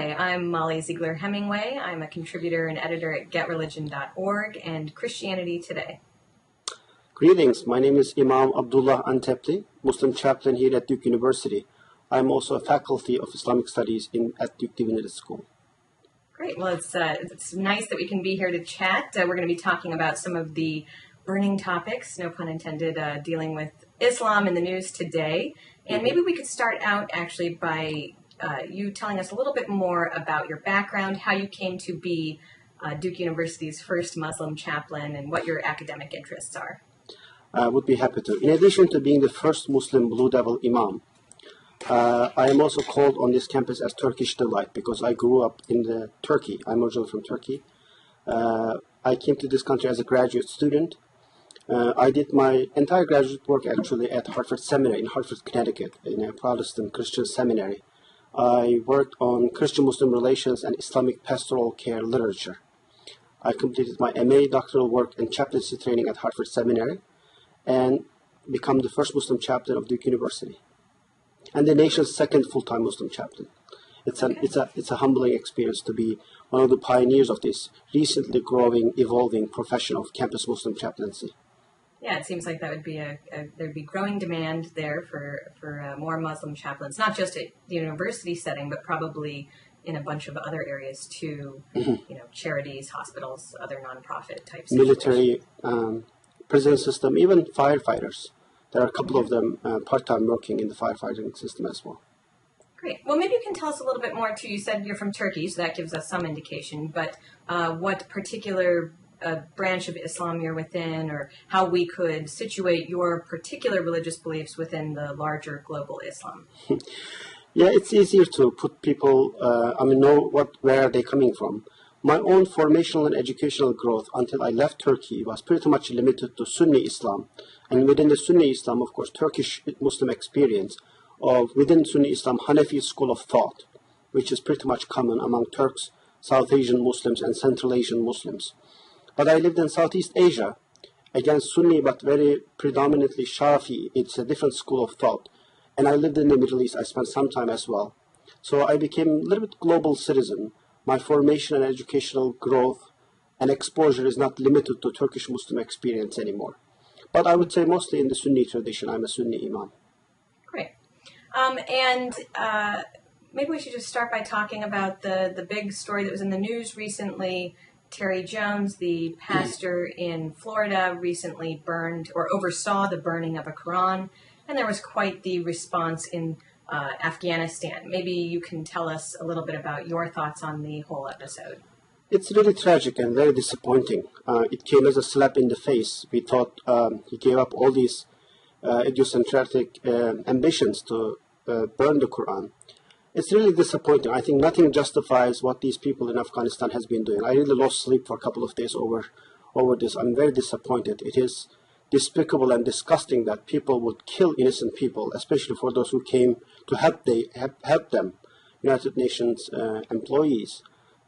Hi, I'm Mollie Ziegler Hemingway. I'm a contributor and editor at GetReligion.org and Christianity Today. Greetings, my name is Imam Abdullah Antepli, Muslim chaplain here at Duke University. I'm also a faculty of Islamic Studies at Duke Divinity School. Great, well it's nice that we can be here to chat. We're going to be talking about some of the burning topics, no pun intended, dealing with Islam in the news today. And maybe we could start out actually by you telling us a little bit more about your background, how you came to be Duke University's first Muslim chaplain, and what your academic interests are. I would be happy to. In addition to being the first Muslim Blue Devil Imam, I am also called on this campus as Turkish Delight because I grew up in Turkey. I'm originally from Turkey. I came to this country as a graduate student. I did my entire graduate work actually at Hartford Seminary in Hartford, Connecticut, in a Protestant Christian seminary. I worked on Christian-Muslim relations and Islamic pastoral care literature. I completed my MA doctoral work and chaplaincy training at Hartford Seminary and become the first Muslim chaplain of Duke University and the nation's second full-time Muslim chaplain. It's a humbling experience to be one of the pioneers of this recently growing, evolving profession of campus Muslim chaplaincy. Yeah, it seems like that would be there'd be growing demand there for more Muslim chaplains, not just at the university setting, but probably in a bunch of other areas too. You know, charities, hospitals, other nonprofit types. Military, prison system, even firefighters. There are a couple of them part-time working in the firefighting system as well. Great. Well, maybe you can tell us a little bit more too. You said you're from Turkey, so that gives us some indication. But what particular branch of Islam you're within, or how we could situate your particular religious beliefs within the larger global Islam? Yeah, it's easier to put people, know where are they coming from. My own formational and educational growth until I left Turkey was pretty much limited to Sunni Islam. And within the Sunni Islam, of course, Turkish Muslim experience of within Sunni Islam, Hanafi school of thought, which is pretty much common among Turks, South Asian Muslims, and Central Asian Muslims. But I lived in Southeast Asia, again Sunni, but very predominantly Shafi. It's a different school of thought. And I lived in the Middle East. I spent some time as well. So I became a little bit global citizen. My formation and educational growth and exposure is not limited to Turkish Muslim experience anymore. But I would say mostly in the Sunni tradition. I'm a Sunni Imam. Great. Maybe we should just start by talking about the big story that was in the news recently. Terry Jones, the pastor in Florida, recently burned or oversaw the burning of a Quran, and there was quite the response in Afghanistan. Maybe you can tell us a little bit about your thoughts on the whole episode. It's really tragic and very disappointing. It came as a slap in the face. We thought he gave up all these idiosyncratic ambitions to burn the Quran. It's really disappointing. I think nothing justifies what these people in Afghanistan has been doing. I really lost sleep for a couple of days over this. I'm very disappointed. It is despicable and disgusting that people would kill innocent people, especially for those who came to help them, United Nations employees,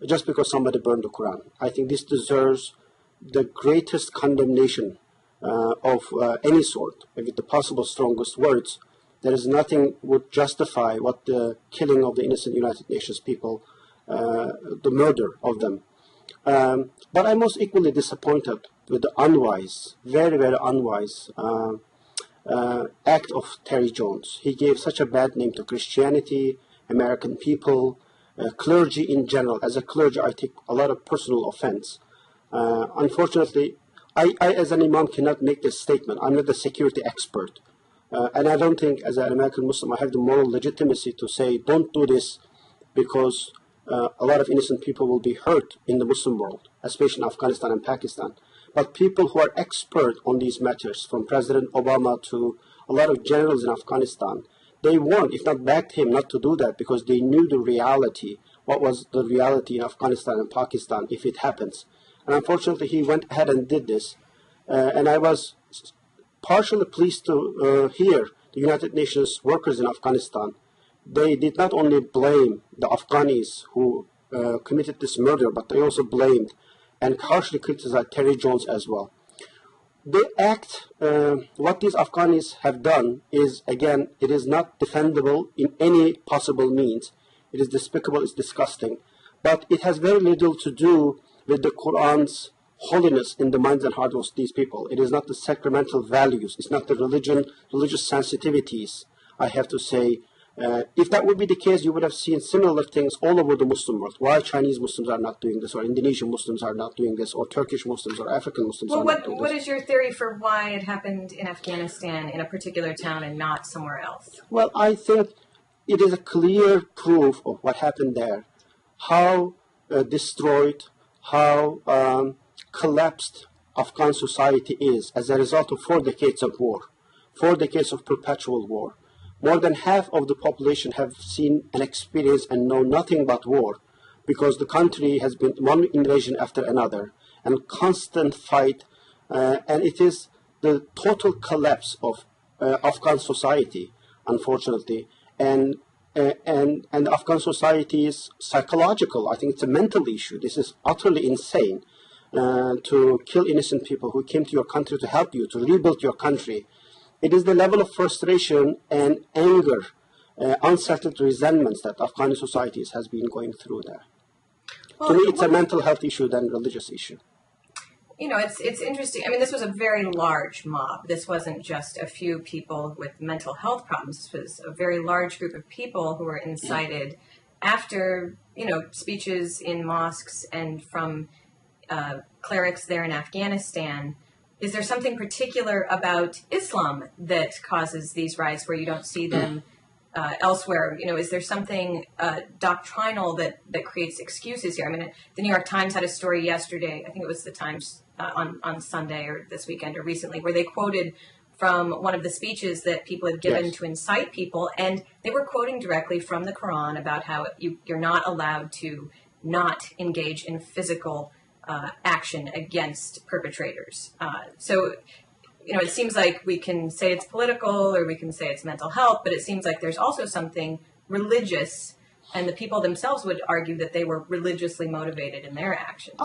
just because somebody burned the Quran. I think this deserves the greatest condemnation of any sort, with the possible strongest words. There is nothing would justify what the killing of the innocent United Nations people, the murder of them. But I'm most equally disappointed with the unwise, very, very unwise act of Terry Jones. He gave such a bad name to Christianity, American people, clergy in general. As a clergy, I take a lot of personal offense. Unfortunately, I as an imam cannot make this statement. I'm not a security expert. And I don't think as an American Muslim I have the moral legitimacy to say don't do this because a lot of innocent people will be hurt in the Muslim world, especially in Afghanistan and Pakistan. But people who are expert on these matters, from President Obama to a lot of generals in Afghanistan, they warned, if not backed him, not to do that because they knew the reality, what was the reality in Afghanistan and Pakistan if it happens. And unfortunately, he went ahead and did this. And I was partially pleased to hear the United Nations workers in Afghanistan. They did not only blame the Afghanis who committed this murder, but they also blamed and harshly criticized Terry Jones as well. They act, what these Afghanis have done is, again, it is not defendable in any possible means. It is despicable, it's disgusting. But it has very little to do with the Quran's holiness in the minds and hearts of these people. It is not the sacramental values. It's not the religious sensitivities, I have to say. If that would be the case, you would have seen similar things all over the Muslim world. Why Chinese Muslims are not doing this, or Indonesian Muslims are not doing this, or Turkish Muslims or African Muslims are not doing this. What is your theory for why it happened in Afghanistan, in a particular town, and not somewhere else? Well, I think it is a clear proof of what happened there, how destroyed, how collapsed Afghan society is as a result of 4 decades of war, 4 decades of perpetual war. More than half of the population have seen and experienced and know nothing but war, because the country has been one invasion after another and constant fight, and it is the total collapse of Afghan society, unfortunately, and Afghan society is psychological. I think it's a mental issue. This is utterly insane to kill innocent people who came to your country to help you, to rebuild your country. It is the level of frustration and anger, unsettled resentments that Afghan societies has been going through there. Well, to me, it's a mental health issue than a religious issue. You know, it's interesting. I mean, this was a very large mob. This wasn't just a few people with mental health problems. This was a very large group of people who were incited after, you know, speeches in mosques and from clerics there in Afghanistan. Is there something particular about Islam that causes these riots where you don't see them elsewhere? You know, is there something doctrinal that creates excuses here? I mean, the New York Times had a story yesterday, I think it was the Times on Sunday or this weekend or recently, where they quoted from one of the speeches that people had given to incite people, and they were quoting directly from the Quran about how you're not allowed to not engage in physical action against perpetrators. So, you know, it seems like we can say it's political or we can say it's mental health, but it seems like there's also something religious, and the people themselves would argue that they were religiously motivated in their actions.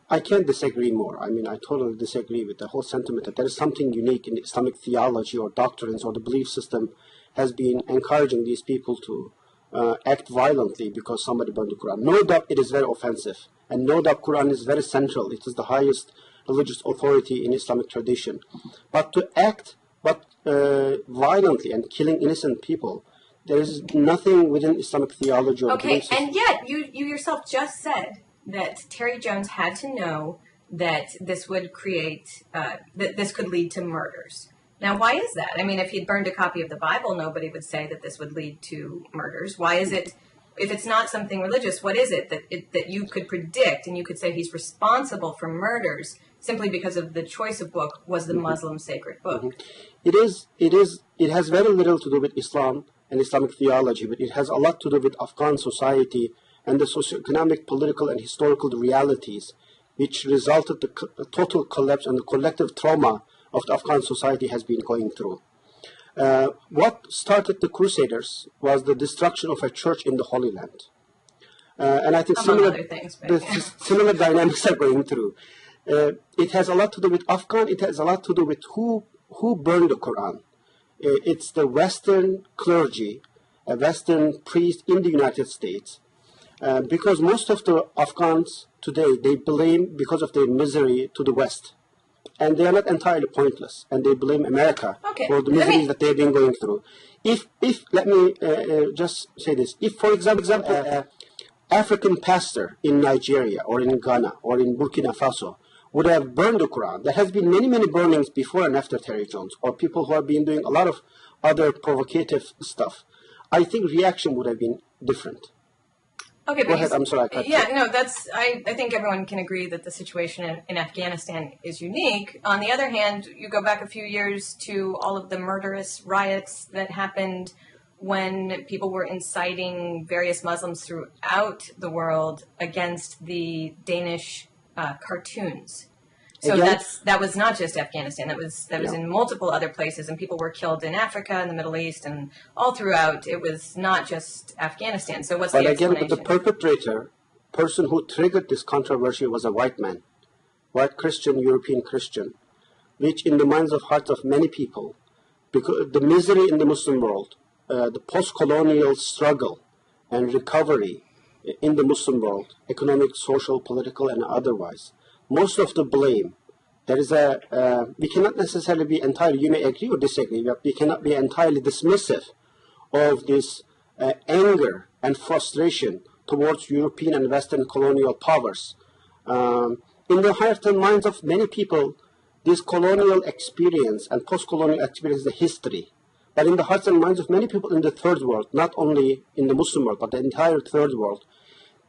I can't disagree more. I mean, I totally disagree with the whole sentiment that there is something unique in Islamic theology or doctrines or the belief system has been encouraging these people to act violently because somebody burned the Quran. No doubt it is very offensive. And no doubt Quran is very central. It is the highest religious authority in Islamic tradition. But to act violently and killing innocent people, there is nothing within Islamic theology or okay, and yet you yourself just said that Terry Jones had to know that this would create, that this could lead to murders. Now, why is that? I mean, if he'd burned a copy of the Bible, nobody would say that this would lead to murders. Why is it? If it's not something religious, what is it that you could predict and you could say he's responsible for murders simply because of the choice of book was the Muslim sacred book? It has very little to do with Islam and Islamic theology, but it has a lot to do with Afghan society and the socioeconomic, political, and historical realities which resulted the total collapse and the collective trauma of the Afghan society has been going through. What started the Crusaders was the destruction of a church in the Holy Land. And I think similar dynamics are going through. It has a lot to do with Afghan. It has a lot to do with who burned the Quran. It's the Western clergy, a Western priest in the United States, because most of the Afghans today, they blame, because of their misery, to the West. And they are not entirely pointless, and they blame America for the miseries that they've been going through. If let me just say this: if, for example, an African pastor in Nigeria or in Ghana or in Burkina Faso would have burned the Quran, there has been many burnings before and after Terry Jones, or people who have been doing a lot of other provocative stuff. I think reaction would have been different. Okay, go ahead. I'm sorry. I think everyone can agree that the situation in Afghanistan is unique. On the other hand, you go back a few years to all of the murderous riots that happened when people were inciting various Muslims throughout the world against the Danish cartoons. So that was not just Afghanistan. That was in multiple other places, and people were killed in Africa, in the Middle East, and all throughout. It was not just Afghanistan. So what's the explanation? But the perpetrator, person who triggered this controversy, was a white man, white Christian, European Christian, which in the minds of hearts of many people, because the misery in the Muslim world, the post-colonial struggle, and recovery in the Muslim world, economic, social, political, and otherwise, most of the blame, we cannot necessarily be entirely, you may agree or disagree, but we cannot be entirely dismissive of this anger and frustration towards European and Western colonial powers. In the hearts and minds of many people, this colonial experience and post-colonial experience is a history. But in the hearts and minds of many people in the third world, not only in the Muslim world, but the entire third world,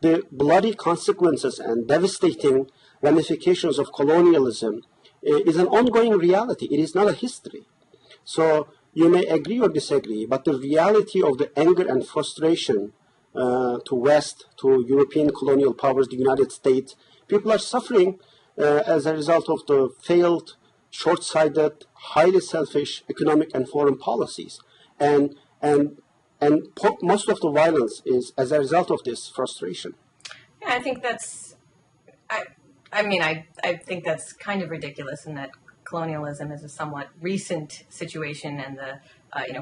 the bloody consequences and devastating ramifications of colonialism is an ongoing reality. It is not a history. So you may agree or disagree, but the reality of the anger and frustration to West, to European colonial powers, the United States, people are suffering as a result of the failed, short-sighted, highly selfish economic and foreign policies. And most of the violence is as a result of this frustration. Yeah, I think that's, I think that's kind of ridiculous in that colonialism is a somewhat recent situation, and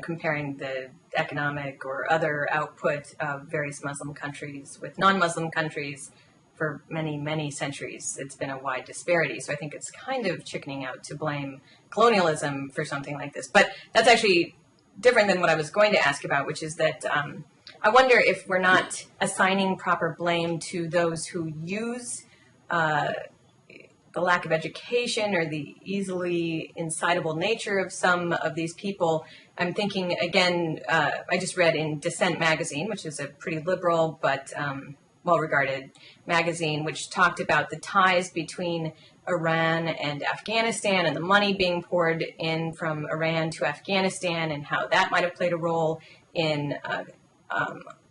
comparing the economic or other output of various Muslim countries with non-Muslim countries for many, many centuries, it's been a wide disparity. So I think it's kind of chickening out to blame colonialism for something like this. But that's actually different than what I was going to ask about, which is that I wonder if we're not assigning proper blame to those who use the lack of education or the easily incitable nature of some of these people. I'm thinking, again, I just read in Dissent magazine, which is a pretty liberal but well-regarded magazine, which talked about the ties between Iran and Afghanistan and the money being poured in from Iran to Afghanistan and how that might have played a role in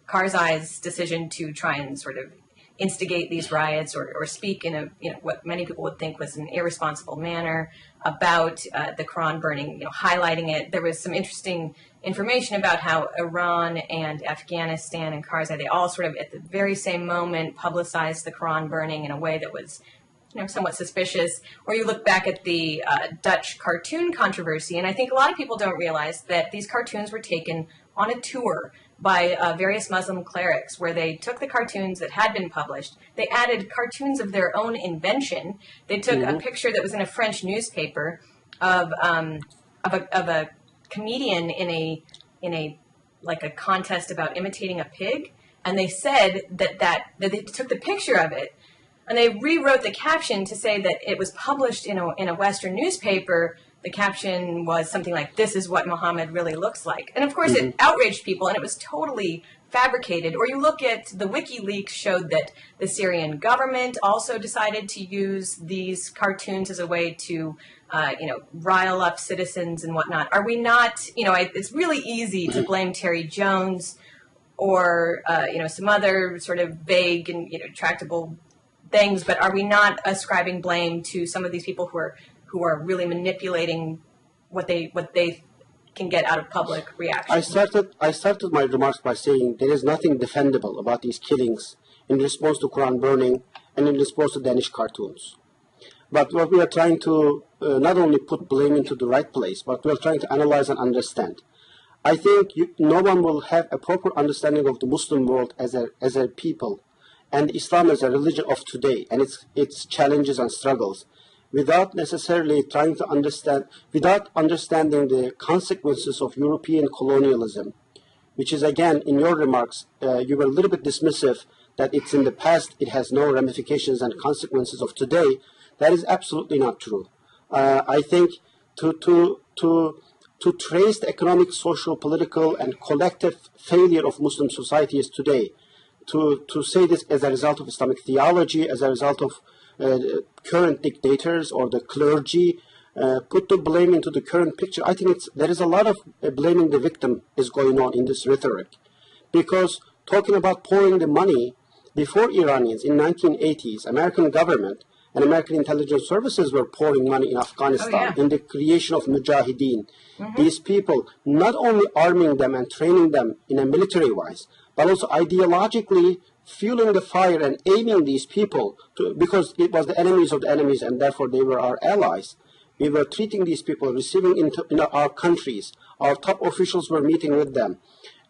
Karzai's decision to try and sort of instigate these riots or speak in a what many people would think was an irresponsible manner about the Quran burning, highlighting it. There was some interesting information about how Iran and Afghanistan and Karzai, they all sort of at the very same moment publicized the Quran burning in a way that was somewhat suspicious. Or you look back at the Dutch cartoon controversy, and I think a lot of people don't realize that these cartoons were taken on a tour by various Muslim clerics, where they took the cartoons that had been published, they added cartoons of their own invention. They took a picture that was in a French newspaper of a comedian in a contest about imitating a pig, and they said that they took the picture of it, and they rewrote the caption to say that it was published in a Western newspaper. The caption was something like, "This is what Muhammad really looks like." And of course it outraged people, and it was totally fabricated. Or you look at the WikiLeaks showed that the Syrian government also decided to use these cartoons as a way to, rile up citizens and whatnot. Are we not, it's really easy to blame Terry Jones or, some other sort of vague and, tractable things, but are we not ascribing blame to some of these people who are really manipulating what they can get out of public reaction? I started my remarks by saying there is nothing defendable about these killings in response to Quran burning and in response to Danish cartoons. But what we are trying to not only put blame into the right place, but we are trying to analyze and understand. I think no one will have a proper understanding of the Muslim world as a people and Islam as a religion of today and its challenges and struggles, without necessarily trying to understand, without understanding the consequences of European colonialism, which is, again, in your remarks, you were a little bit dismissive that it's in the past, it has no ramifications and consequences of today. That is absolutely not true. I think to trace the economic, social, political, and collective failure of Muslim societies today, to say this as a result of Islamic theology, as a result of current dictators or the clergy, put the blame into the current picture. I think there is a lot of blaming the victim is going on in this rhetoric, because talking about pouring the money before Iranians in 1980s, American government and American intelligence services were pouring money in Afghanistan in the creation of mujahideen. These people, not only arming them and training them in a military wise, but also ideologically fueling the fire and aiming these people because it was the enemies of the enemies and therefore they were our allies. We were treating these people, receiving in our countries. Our top officials were meeting with them.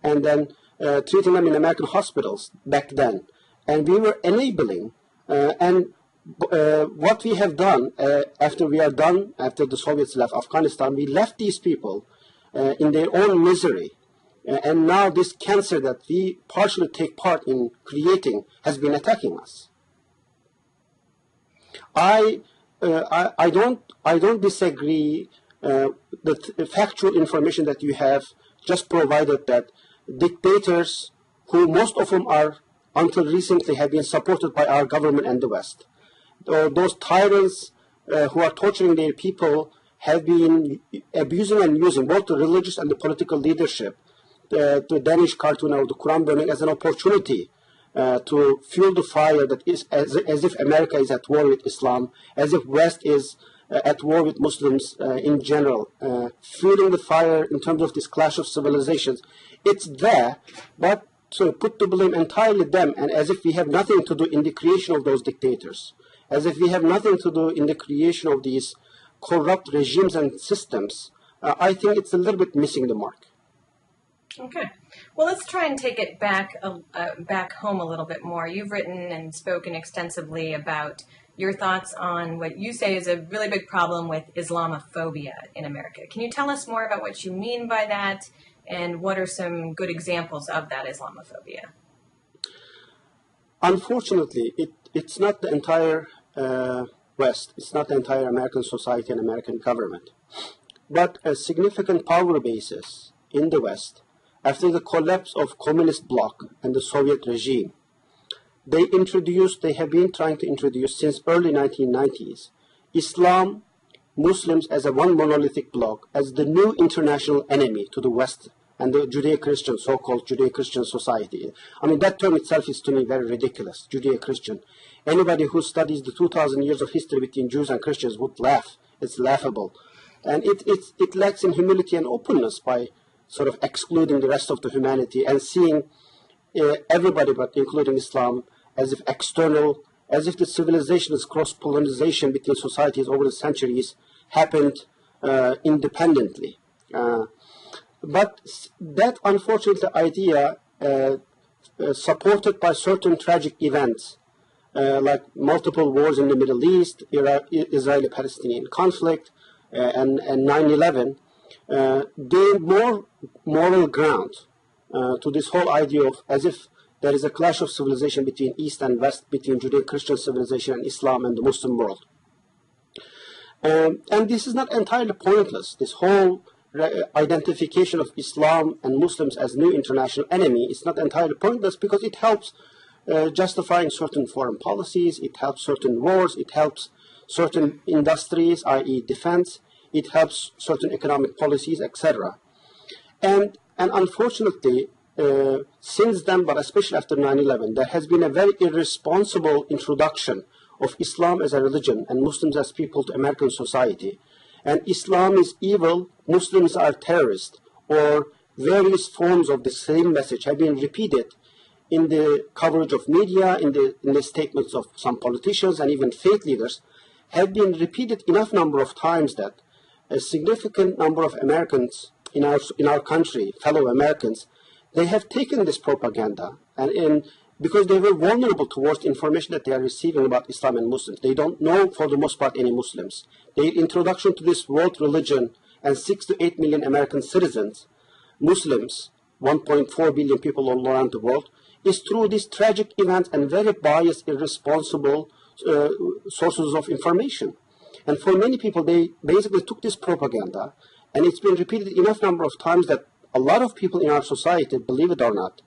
And then treating them in American hospitals back then. And we were enabling, what we have done after the Soviets left Afghanistan, we left these people in their own misery. And now this cancer that we partially take part in creating has been attacking us. I don't disagree the factual information that you have just provided, that dictators, who most of them are until recently have been supported by our government and the West, those tyrants who are torturing their people have been abusing and using both the religious and the political leadership, the Danish cartoon or the Quran burning, as an opportunity to fuel the fire that is as if America is at war with Islam, as if West is at war with Muslims in general, fueling the fire in terms of this clash of civilizations. It's there, but to put the blame entirely them, and as if we have nothing to do in the creation of those dictators, as if we have nothing to do in the creation of these corrupt regimes and systems, I think it's a little bit missing the mark. Okay. Well, let's try and take it back home a little bit more. You've written and spoken extensively about your thoughts on what you say is a really big problem with Islamophobia in America. Can you tell us more about what you mean by that, and what are some good examples of that Islamophobia? Unfortunately, it's not the entire West. It's not the entire American society and American government. But a significant power basis in the West, after the collapse of communist bloc and the Soviet regime, they have been trying to introduce since early 1990s, Islam, Muslims as a one monolithic bloc, as the new international enemy to the West and the Judeo-Christian, so-called Judeo-Christian society. I mean, that term itself is to me very ridiculous, Judeo-Christian. Anybody who studies the 2,000 years of history between Jews and Christians would laugh. It's laughable. And it lacks in humility and openness by sort of excluding the rest of the humanity and seeing everybody, but including Islam, as if external, as if the civilization's cross-pollination between societies over the centuries happened independently. But that, unfortunately, idea, supported by certain tragic events, like multiple wars in the Middle East, Israeli-Palestinian conflict, and 9/11, gave more moral ground to this whole idea of as if there is a clash of civilization between East and West, between Judeo-Christian civilization and Islam and the Muslim world. And this is not entirely pointless. This whole identification of Islam and Muslims as new international enemy is not entirely pointless, because it helps justifying certain foreign policies, it helps certain wars, it helps certain industries, i.e. defense, it helps certain economic policies, etc. And unfortunately, since then, but especially after 9/11, there has been a very irresponsible introduction of Islam as a religion and Muslims as people to American society. And Islam is evil, Muslims are terrorists, or various forms of the same message have been repeated in the coverage of media, in the statements of some politicians and even faith leaders, have been repeated enough number of times that a significant number of Americans in our country, fellow Americans, they have taken this propaganda, and because they were vulnerable towards information that they are receiving about Islam and Muslims. They don't know, for the most part, any Muslims. Their introduction to this world religion and 6 to 8 million American citizens, Muslims, 1.4 billion people all around the world, is through these tragic events and very biased, irresponsible sources of information. And for many people, they basically took this propaganda, and it's been repeated enough number of times that a lot of people in our society, believe it or not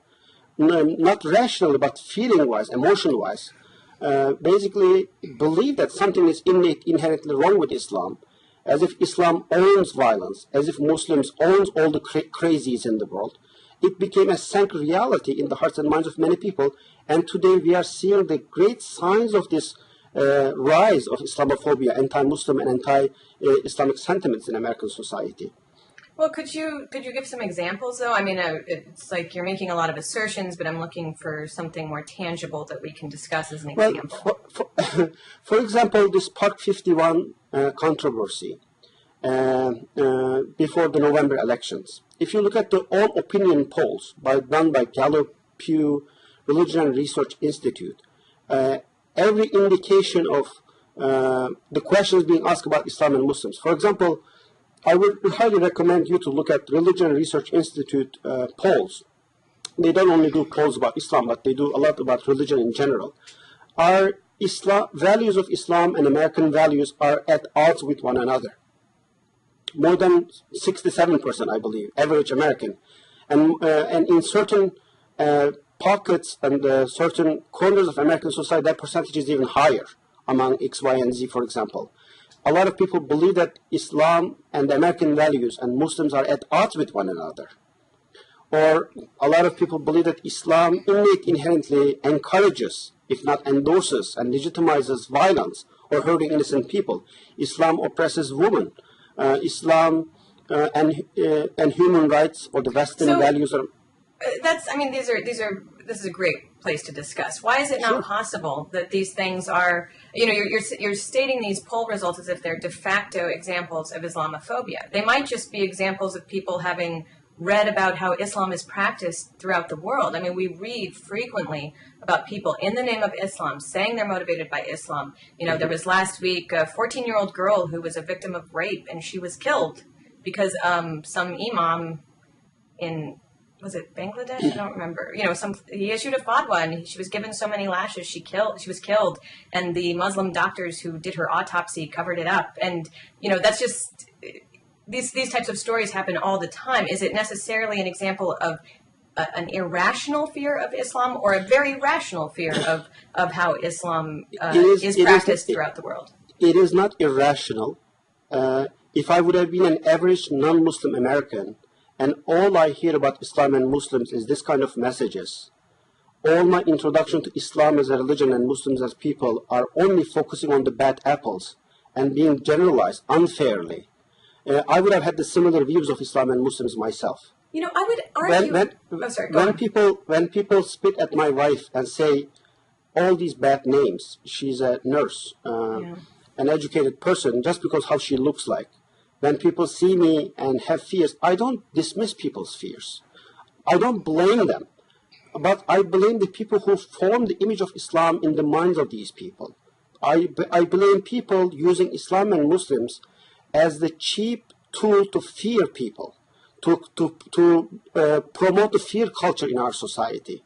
rationally, but feeling-wise, emotion-wise, basically believe that something is inherently wrong with Islam, as if Islam owns violence, as if Muslims owns all the crazies in the world. It became a sank reality in the hearts and minds of many people, and today we are seeing the great signs of this rise of Islamophobia, anti-Muslim and anti-Islamic sentiments in American society. Well, could you give some examples, though? I mean, it's like you're making a lot of assertions, but I'm looking for something more tangible that we can discuss as an example. For example, this Part 51 controversy. before the November elections. If you look at the all opinion polls done by Gallup, Pew, Religion and Research Institute, every indication of the questions being asked about Islam and Muslims. For example, I would highly recommend you to look at Religion and Research Institute polls. They don't only do polls about Islam, but they do a lot about religion in general. Our values of Islam and American values are at odds with one another. More than 67%, I believe, average American. And in certain pockets and certain corners of American society, that percentage is even higher among X, Y, and Z, for example. A lot of people believe that Islam and American values and Muslims are at odds with one another. Or a lot of people believe that Islam inherently encourages, if not endorses and legitimizes violence or hurting innocent people. Islam oppresses women. Islam and human rights or the Western values are. This is a great place to discuss. Why is it not possible that these things are, you're stating these poll results as if they're de facto examples of Islamophobia. They might just be examples of people having read about how Islam is practiced throughout the world. I mean, we read frequently about people in the name of Islam saying they're motivated by Islam. There was last week a 14-year-old girl who was a victim of rape, and she was killed because some imam in, was it Bangladesh? I don't remember. He issued a fatwa, and she was given so many lashes, she was killed, and the Muslim doctors who did her autopsy covered it up. And that's just. These types of stories happen all the time. Is it necessarily an example of an irrational fear of Islam or a very rational fear of how Islam is practiced throughout the world? It is not irrational. If I would have been an average non-Muslim American and all I hear about Islam and Muslims is this kind of messages, all my introduction to Islam as a religion and Muslims as people are only focusing on the bad apples and being generalized unfairly, I would have had the similar views of Islam and Muslims myself. I would argue. When people spit at my wife and say all these bad names, she's a nurse, an educated person, just because how she looks like. When people see me and have fears, I don't dismiss people's fears. I don't blame them, but I blame the people who form the image of Islam in the minds of these people. I blame people using Islam and Muslims as the cheap tool to fear people, to promote the fear culture in our society.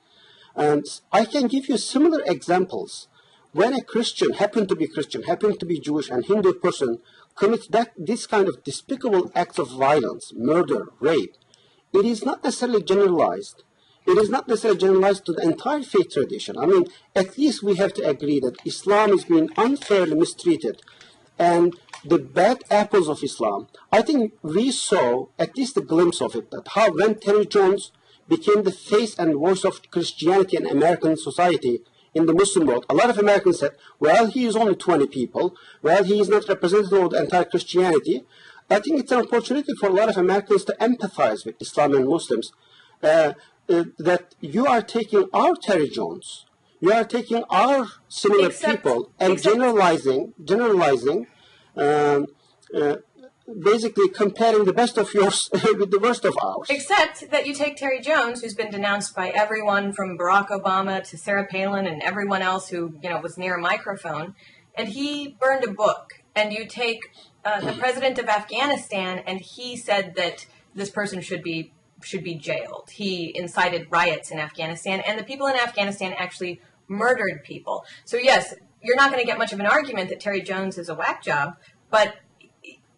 And I can give you similar examples. When a Christian, happen to be Jewish and Hindu person, commits this kind of despicable acts of violence, murder, rape, it is not necessarily generalized. It is not necessarily generalized to the entire faith tradition. I mean, at least we have to agree that Islam is being unfairly mistreated. And the bad apples of Islam, I think we saw at least a glimpse of it, that how when Terry Jones became the face and voice of Christianity in American society in the Muslim world, a lot of Americans said, well, he is only 20 people, well, he is not representative of the entire Christianity. I think it's an opportunity for a lot of Americans to empathize with Islam and Muslims, that you are taking our Terry Jones, you are taking our similar people and generalizing, basically comparing the best of yours with the worst of ours. Except that you take Terry Jones, who's been denounced by everyone from Barack Obama to Sarah Palin and everyone else who was near a microphone, and he burned a book. And you take the president of Afghanistan, and he said that this person should be jailed. He incited riots in Afghanistan, and the people in Afghanistan actually murdered people. So yes, you're not going to get much of an argument that Terry Jones is a whack job, but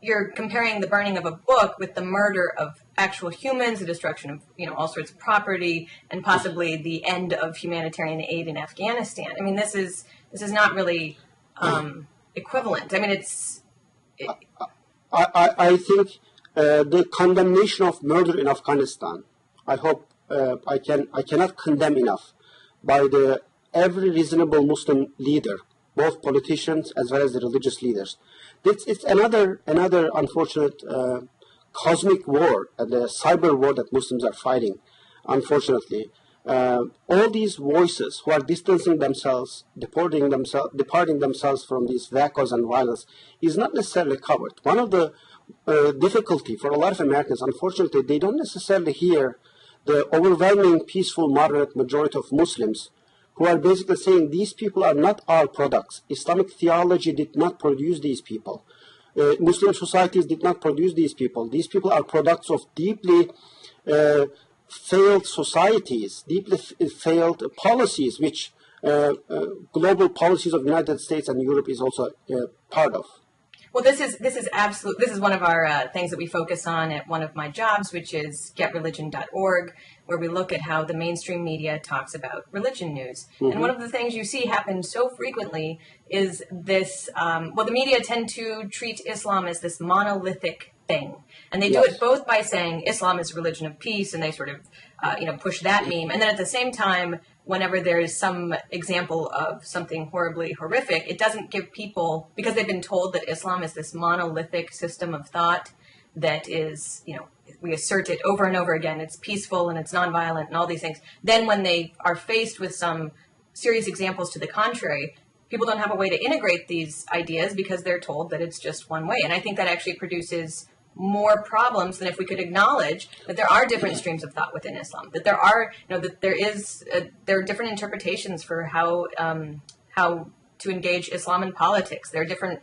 you're comparing the burning of a book with the murder of actual humans, the destruction of all sorts of property, and possibly the end of humanitarian aid in Afghanistan. I mean, this is not really equivalent. I mean, I think the condemnation of murder in Afghanistan, I hope I cannot condemn enough by every reasonable Muslim leader, both politicians as well as the religious leaders. It's another unfortunate cosmic war, the cyber war that Muslims are fighting, unfortunately. All these voices who are distancing themselves, departing themselves from these vacuums and violence is not necessarily covered. One of the difficulty for a lot of Americans. Unfortunately, they don't necessarily hear the overwhelming, peaceful, moderate majority of Muslims who are basically saying these people are not our products. Islamic theology did not produce these people. Muslim societies did not produce these people. These people are products of deeply failed societies, deeply failed policies, which global policies of the United States and Europe is also part of. Well, this is one of our things that we focus on at one of my jobs, which is getreligion.org, where we look at how the mainstream media talks about religion news. Mm-hmm. And one of the things you see happen so frequently is this, the media tend to treat Islam as this monolithic thing. And they do it both by saying Islam is a religion of peace, and they sort of, push that meme. And then at the same time, whenever there is some example of something horribly horrific, it doesn't give people, because they've been told that Islam is this monolithic system of thought that is, we assert it over and over again, it's peaceful and it's nonviolent and all these things. Then when they are faced with some serious examples to the contrary, people don't have a way to integrate these ideas because they're told that it's just one way. And I think that actually produces more problems than if we could acknowledge that there are different streams of thought within Islam, that there are, there are different interpretations for how to engage Islam in politics. There are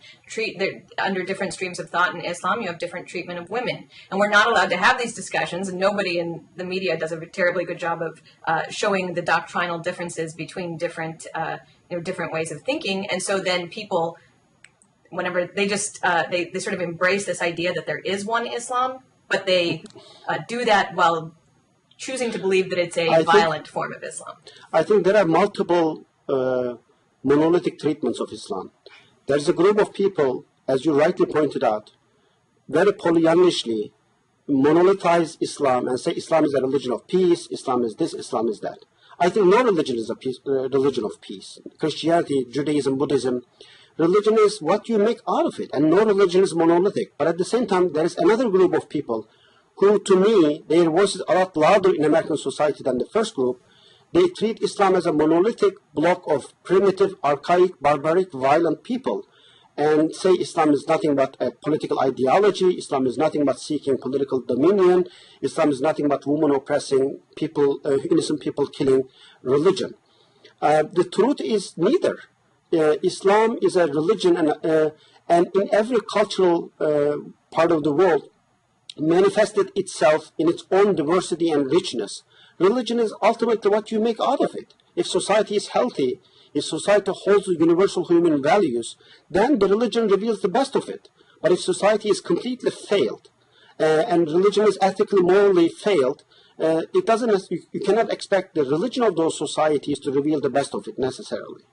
under different streams of thought in Islam, you have different treatment of women, and we're not allowed to have these discussions. And nobody in the media does a terribly good job of showing the doctrinal differences between different ways of thinking. And so then people, whenever they just they sort of embrace this idea that there is one Islam, but they do that while choosing to believe that it's a violent form of Islam. I think there are multiple monolithic treatments of Islam. There's a group of people, as you rightly pointed out, very Pollyannishly monolithize Islam and say Islam is a religion of peace, Islam is this, Islam is that. I think no religion is a religion of peace. Christianity, Judaism, Buddhism, religion is what you make out of it, and no religion is monolithic. But at the same time, there is another group of people who, to me, their voices are a lot louder in American society than the first group. They treat Islam as a monolithic block of primitive, archaic, barbaric, violent people, and say Islam is nothing but a political ideology, Islam is nothing but seeking political dominion, Islam is nothing but women oppressing people, innocent people killing religion. The truth is neither. Islam is a religion, and in every cultural part of the world manifested itself in its own diversity and richness. Religion is ultimately what you make out of it. If society is healthy, if society holds universal human values, then the religion reveals the best of it. But if society is completely failed, and religion is ethically, morally failed, it doesn't. You cannot expect the religion of those societies to reveal the best of it necessarily.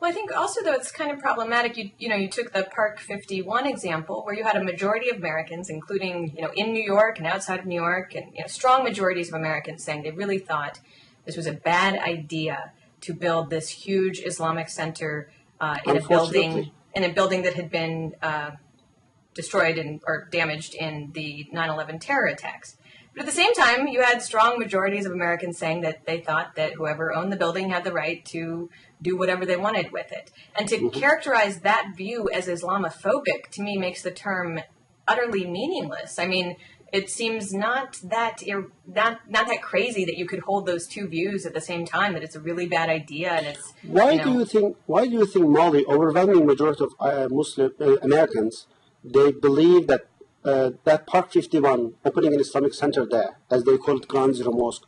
Well, I think also, though, it's kind of problematic. You took the Park 51 example, where you had a majority of Americans, including, in New York and outside of New York, and strong majorities of Americans saying they really thought this was a bad idea to build this huge Islamic center in a building that had been destroyed or damaged in the 9/11 terror attacks. But at the same time, you had strong majorities of Americans saying that they thought that whoever owned the building had the right to do whatever they wanted with it. And to characterize that view as Islamophobic, to me, makes the term utterly meaningless. I mean, it seems not that crazy that you could hold those two views at the same time, that it's a really bad idea. And it's Why do you think, Mollie, overwhelming majority of Muslim Americans, they believe that that Park 51, opening an Islamic center there, as they call it, Ground Zero Mosque,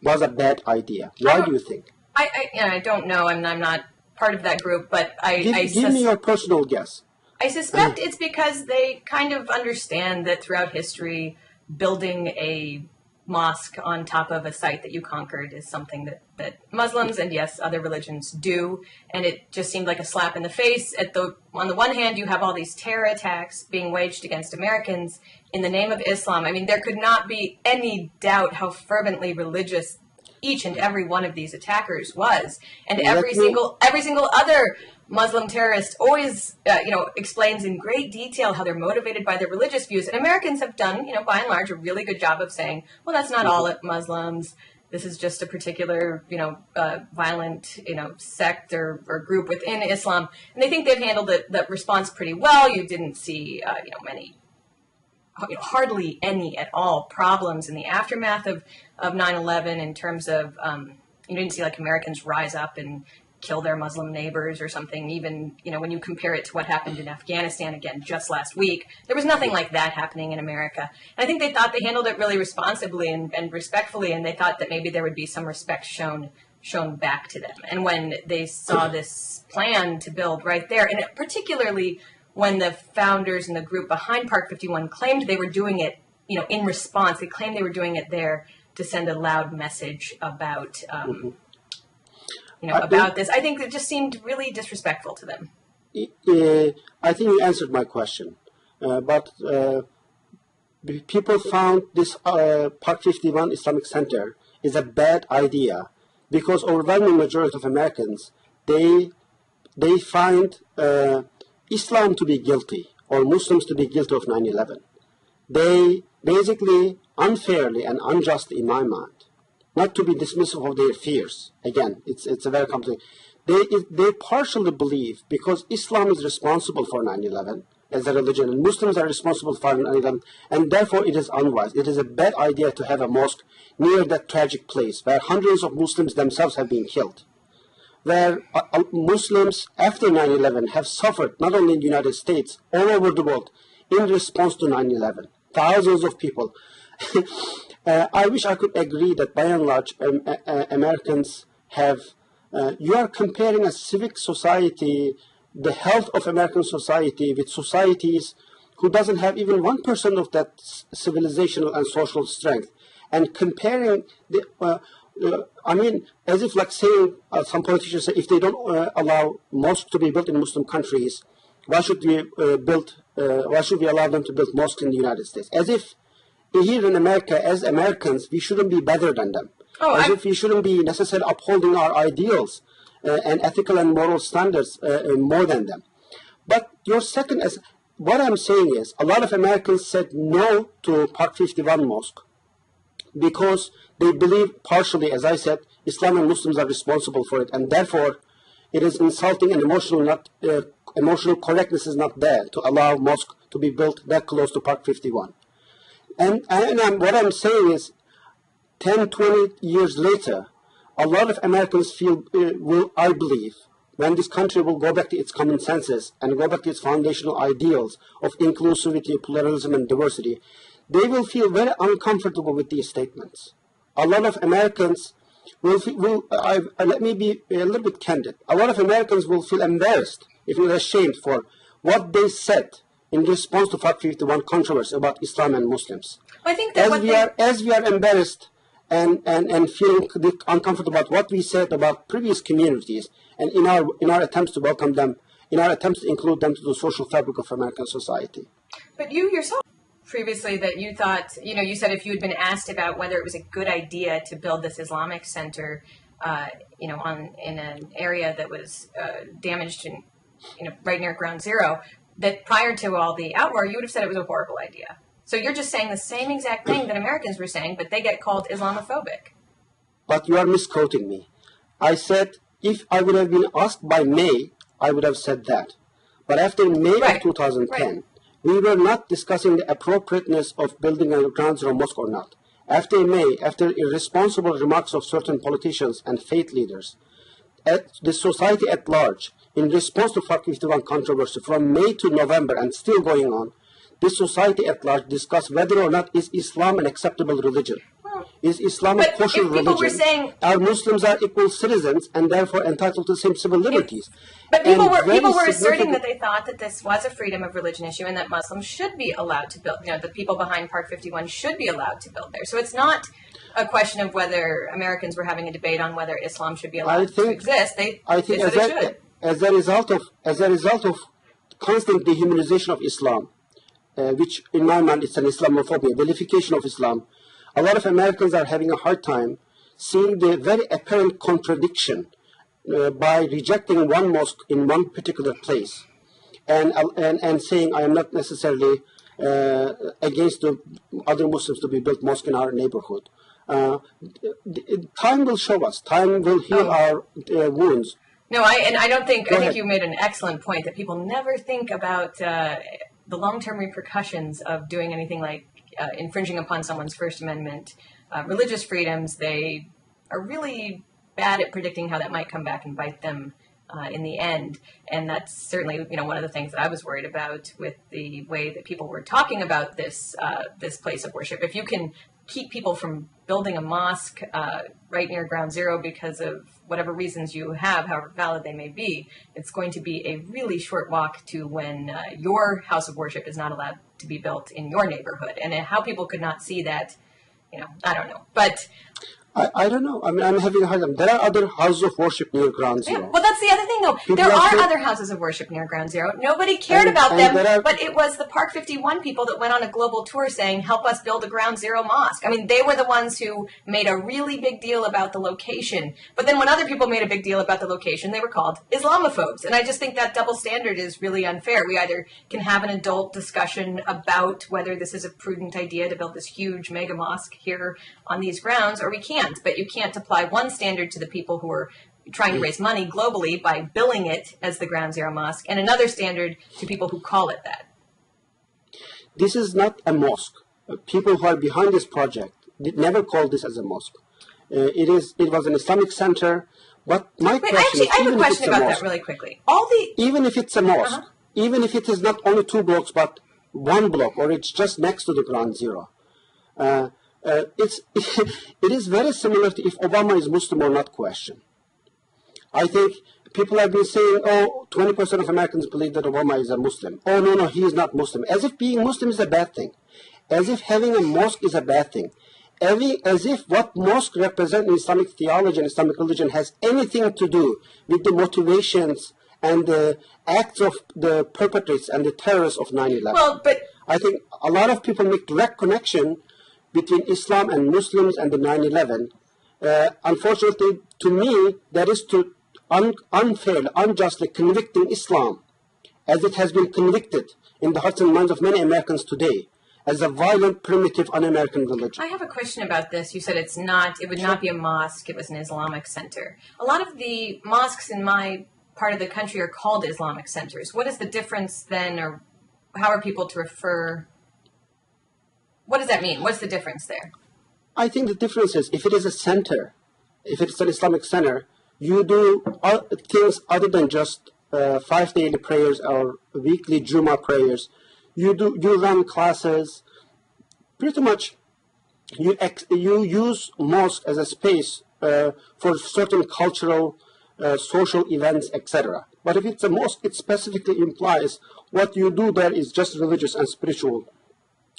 was a bad idea? Why do you think? I don't know, and I'm not part of that group, but Give me your personal guess. I suspect it's because they kind of understand that throughout history, building a mosque on top of a site that you conquered is something that Muslims and, yes, other religions do. And it just seemed like a slap in the face. On the one hand, you have all these terror attacks being waged against Americans in the name of Islam. I mean, there could not be any doubt how fervently religious each and every one of these attackers was. And every single other Muslim terrorist always, explains in great detail how they're motivated by their religious views. And Americans have done, by and large, a really good job of saying, well, that's not all Muslims. This is just a particular, violent, sect or group within Islam. And they think they've handled the response pretty well. You didn't see, many hardly any at all problems in the aftermath of 9/11 in terms of, you didn't see like Americans rise up and kill their Muslim neighbors or something. Even, when you compare it to what happened in Afghanistan, again, just last week, there was nothing like that happening in America. And I think they thought they handled it really responsibly and respectfully, and they thought that maybe there would be some respect shown back to them. And when they saw this plan to build right there, and particularly when the founders and the group behind Park 51 claimed they were doing it, in response, they claimed they were doing it there to send a loud message about, about this. I think it just seemed really disrespectful to them. I think you answered my question, but people found this Park 51 Islamic Center is a bad idea because overwhelming majority of Americans, they find Islam to be guilty or Muslims to be guilty of 9/11. They basically unfairly and unjustly, in my mind, not to be dismissive of their fears. Again, it's a very complicated. They partially believe because Islam is responsible for 9/11 as a religion, and Muslims are responsible for 9/11, and therefore it is unwise. It is a bad idea to have a mosque near that tragic place where hundreds of Muslims themselves have been killed, where Muslims after 9/11 have suffered not only in the United States, all over the world, in response to 9/11. Thousands of people. I wish I could agree that by and large Americans have, you are comparing a civic society, the health of American society with societies who doesn't have even 1% of that civilizational and social strength. And comparing, as if like saying, some politicians say, if they don't allow mosques to be built in Muslim countries, why should we allow them to build mosques in the United States? As if here in America, as Americans, we shouldn't be better than them. If we shouldn't be necessarily upholding our ideals and ethical and moral standards more than them. But what I'm saying is, a lot of Americans said no to Park 51 Mosque because they believe partially, as I said, Islam and Muslims are responsible for it, and therefore it is insulting and emotional correctness is not there to allow mosque to be built that close to Park 51. And what I'm saying is, 10, 20 years later, a lot of Americans I believe, when this country will go back to its common senses and go back to its foundational ideals of inclusivity, pluralism, and diversity, they will feel very uncomfortable with these statements. A lot of Americans let me be a little bit candid. A lot of Americans will feel embarrassed, if not ashamed, for what they said in response to Park 51 controversy about Islam and Muslims. I think that as we are embarrassed and feeling uncomfortable about what we said about previous communities, and in our attempts to welcome them, in our attempts to include them to the social fabric of American society. But you yourself previously that you thought, you said if you had been asked about whether it was a good idea to build this Islamic center, in an area that was damaged and right near ground zero, that prior to all the outroar, you would have said it was a horrible idea. So you're just saying the same exact thing that Americans were saying, but they get called Islamophobic. But you are misquoting me. I said if I would have been asked by May, I would have said that. But after May of 2010, we were not discussing the appropriateness of building a ground zero mosque or not. After May, after irresponsible remarks of certain politicians and faith leaders, the society at large, in response to Park 51 controversy from May to November and still going on, this society at large discussed whether or not is Islam an acceptable religion. Is Islam a kosher religion? Our Muslims are equal citizens and therefore entitled to the same civil liberties. But people were asserting that they thought that this was a freedom of religion issue and that Muslims should be allowed to build, the people behind Park 51 should be allowed to build there. So it's not a question of whether Americans were having a debate on whether Islam should be allowed to exist. I think as a result of constant dehumanization of Islam, which in my mind is an Islamophobia, vilification of Islam, a lot of Americans are having a hard time seeing the very apparent contradiction by rejecting one mosque in one particular place and saying I am not necessarily against the other Muslims to be built mosque in our neighborhood. Time will show us. Time will heal our wounds. No, I think you made an excellent point that people never think about the long-term repercussions of doing anything like infringing upon someone's First Amendment religious freedoms. They are really bad at predicting how that might come back and bite them in the end. And that's certainly, one of the things that I was worried about with the way that people were talking about this place of worship. If you can keep people from building a mosque right near ground zero because of whatever reasons you have, however valid they may be, it's going to be a really short walk to when your house of worship is not allowed to be built in your neighborhood. And how people could not see that, I don't know. But I don't know. I mean, I'm having a hard time. There are other houses of worship near ground zero. Yeah, well, that's the other thing, though. There are other houses of worship near ground zero. Nobody cared about them, but it was the Park 51 people that went on a global tour saying, help us build a ground zero mosque. I mean, they were the ones who made a really big deal about the location. But then when other people made a big deal about the location, they were called Islamophobes. And I just think that double standard is really unfair. We either can have an adult discussion about whether this is a prudent idea to build this huge mega mosque here on these grounds, or we can't. But you can't apply one standard to the people who are trying to raise money globally by billing it as the Ground Zero Mosque, and another standard to people who call it that. This is not a mosque. People who are behind this project never called this as a mosque. It was an Islamic center. But my question I have a question about that really quickly. Even if it's a mosque, even if it is not only 2 blocks, but 1 block, or it's just next to the Ground Zero, it is very similar to if Obama is Muslim or not question. I think people have been saying, 20% of Americans believe that Obama is a Muslim. Oh, no, he is not Muslim. As if being Muslim is a bad thing. As if having a mosque is a bad thing. As if what mosque represents in Islamic theology and Islamic religion has anything to do with the motivations and the acts of the perpetrators and the terrorists of 9/11. Well, but I think a lot of people make direct connection between Islam and Muslims and the 9/11. Unfortunately, to me, that is to unfairly, unjustly convicting Islam, as it has been convicted in the hearts and minds of many Americans today, as a violent, primitive, un-American religion. I have a question about this. You said it would not be a mosque, it was an Islamic center. A lot of the mosques in my part of the country are called Islamic centers. What is the difference then, or how are people to refer? What does that mean? What's the difference there? I think the difference is if it is a center, if it's an Islamic center, you do things other than just 5 daily prayers or weekly Jummah prayers. You run classes. Pretty much, you use mosque as a space for certain cultural, social events, etc. But if it's a mosque, it specifically implies what you do there is just religious and spiritual.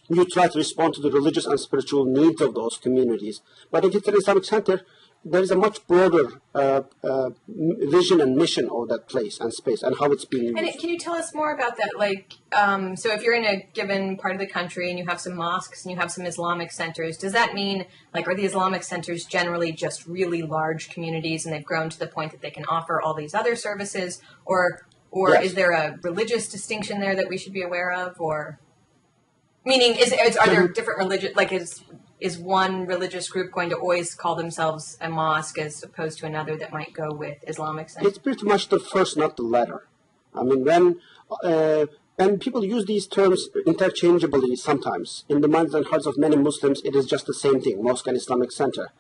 You try to respond to the religious and spiritual needs of those communities. But if it's an Islamic center, there is a much broader vision and mission of that place and space and how it's being used. And can you tell us more about that? So if you're in a given part of the country and you have some mosques and you have some Islamic centers, does that mean, are the Islamic centers generally just really large communities and they've grown to the point that they can offer all these other services? Or yes. Is there a religious distinction there that we should be aware of? Or meaning, are there different religious, is one religious group going to always call themselves a mosque as opposed to another that might go with Islamic center? It's pretty much the first, not the latter. I mean, when people use these terms interchangeably sometimes, in the minds and hearts of many Muslims, it is just the same thing, mosque and Islamic center.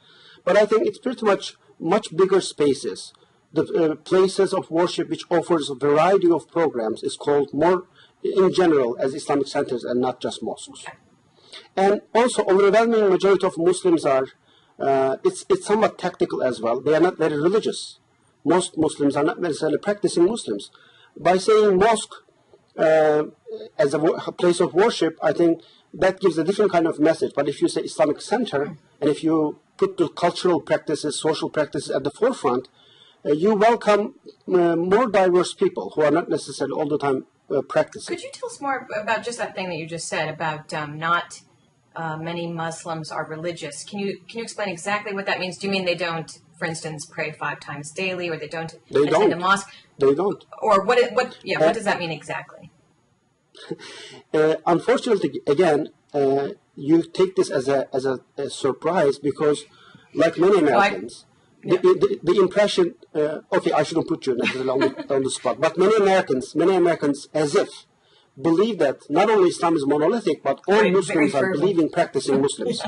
But I think it's pretty much bigger spaces. The places of worship which offers a variety of programs is called more, in general, as Islamic centers and not just mosques. Okay. And also, overwhelming majority of Muslims are, it's somewhat tactical as well. They are not very religious. Most Muslims are not necessarily practicing Muslims. By saying mosque as a place of worship, I think that gives a different kind of message. But if you say Islamic center, and if you put the cultural practices, social practices at the forefront, you welcome more diverse people who are not necessarily all the time practicing. Could you tell us more about just that thing that you just said about not many Muslims are religious? Can you explain exactly what that means? Do you mean they don't, for instance, pray 5 times daily, or they don't attend a mosque? They don't. Or what does that mean exactly? Unfortunately, again, you take this as a surprise because, like many Americans, the impression. Okay, I shouldn't put you necessarily on the spot, but many Americans, as if believe that not only Islam is monolithic, but all Muslims are believing, practicing Muslims.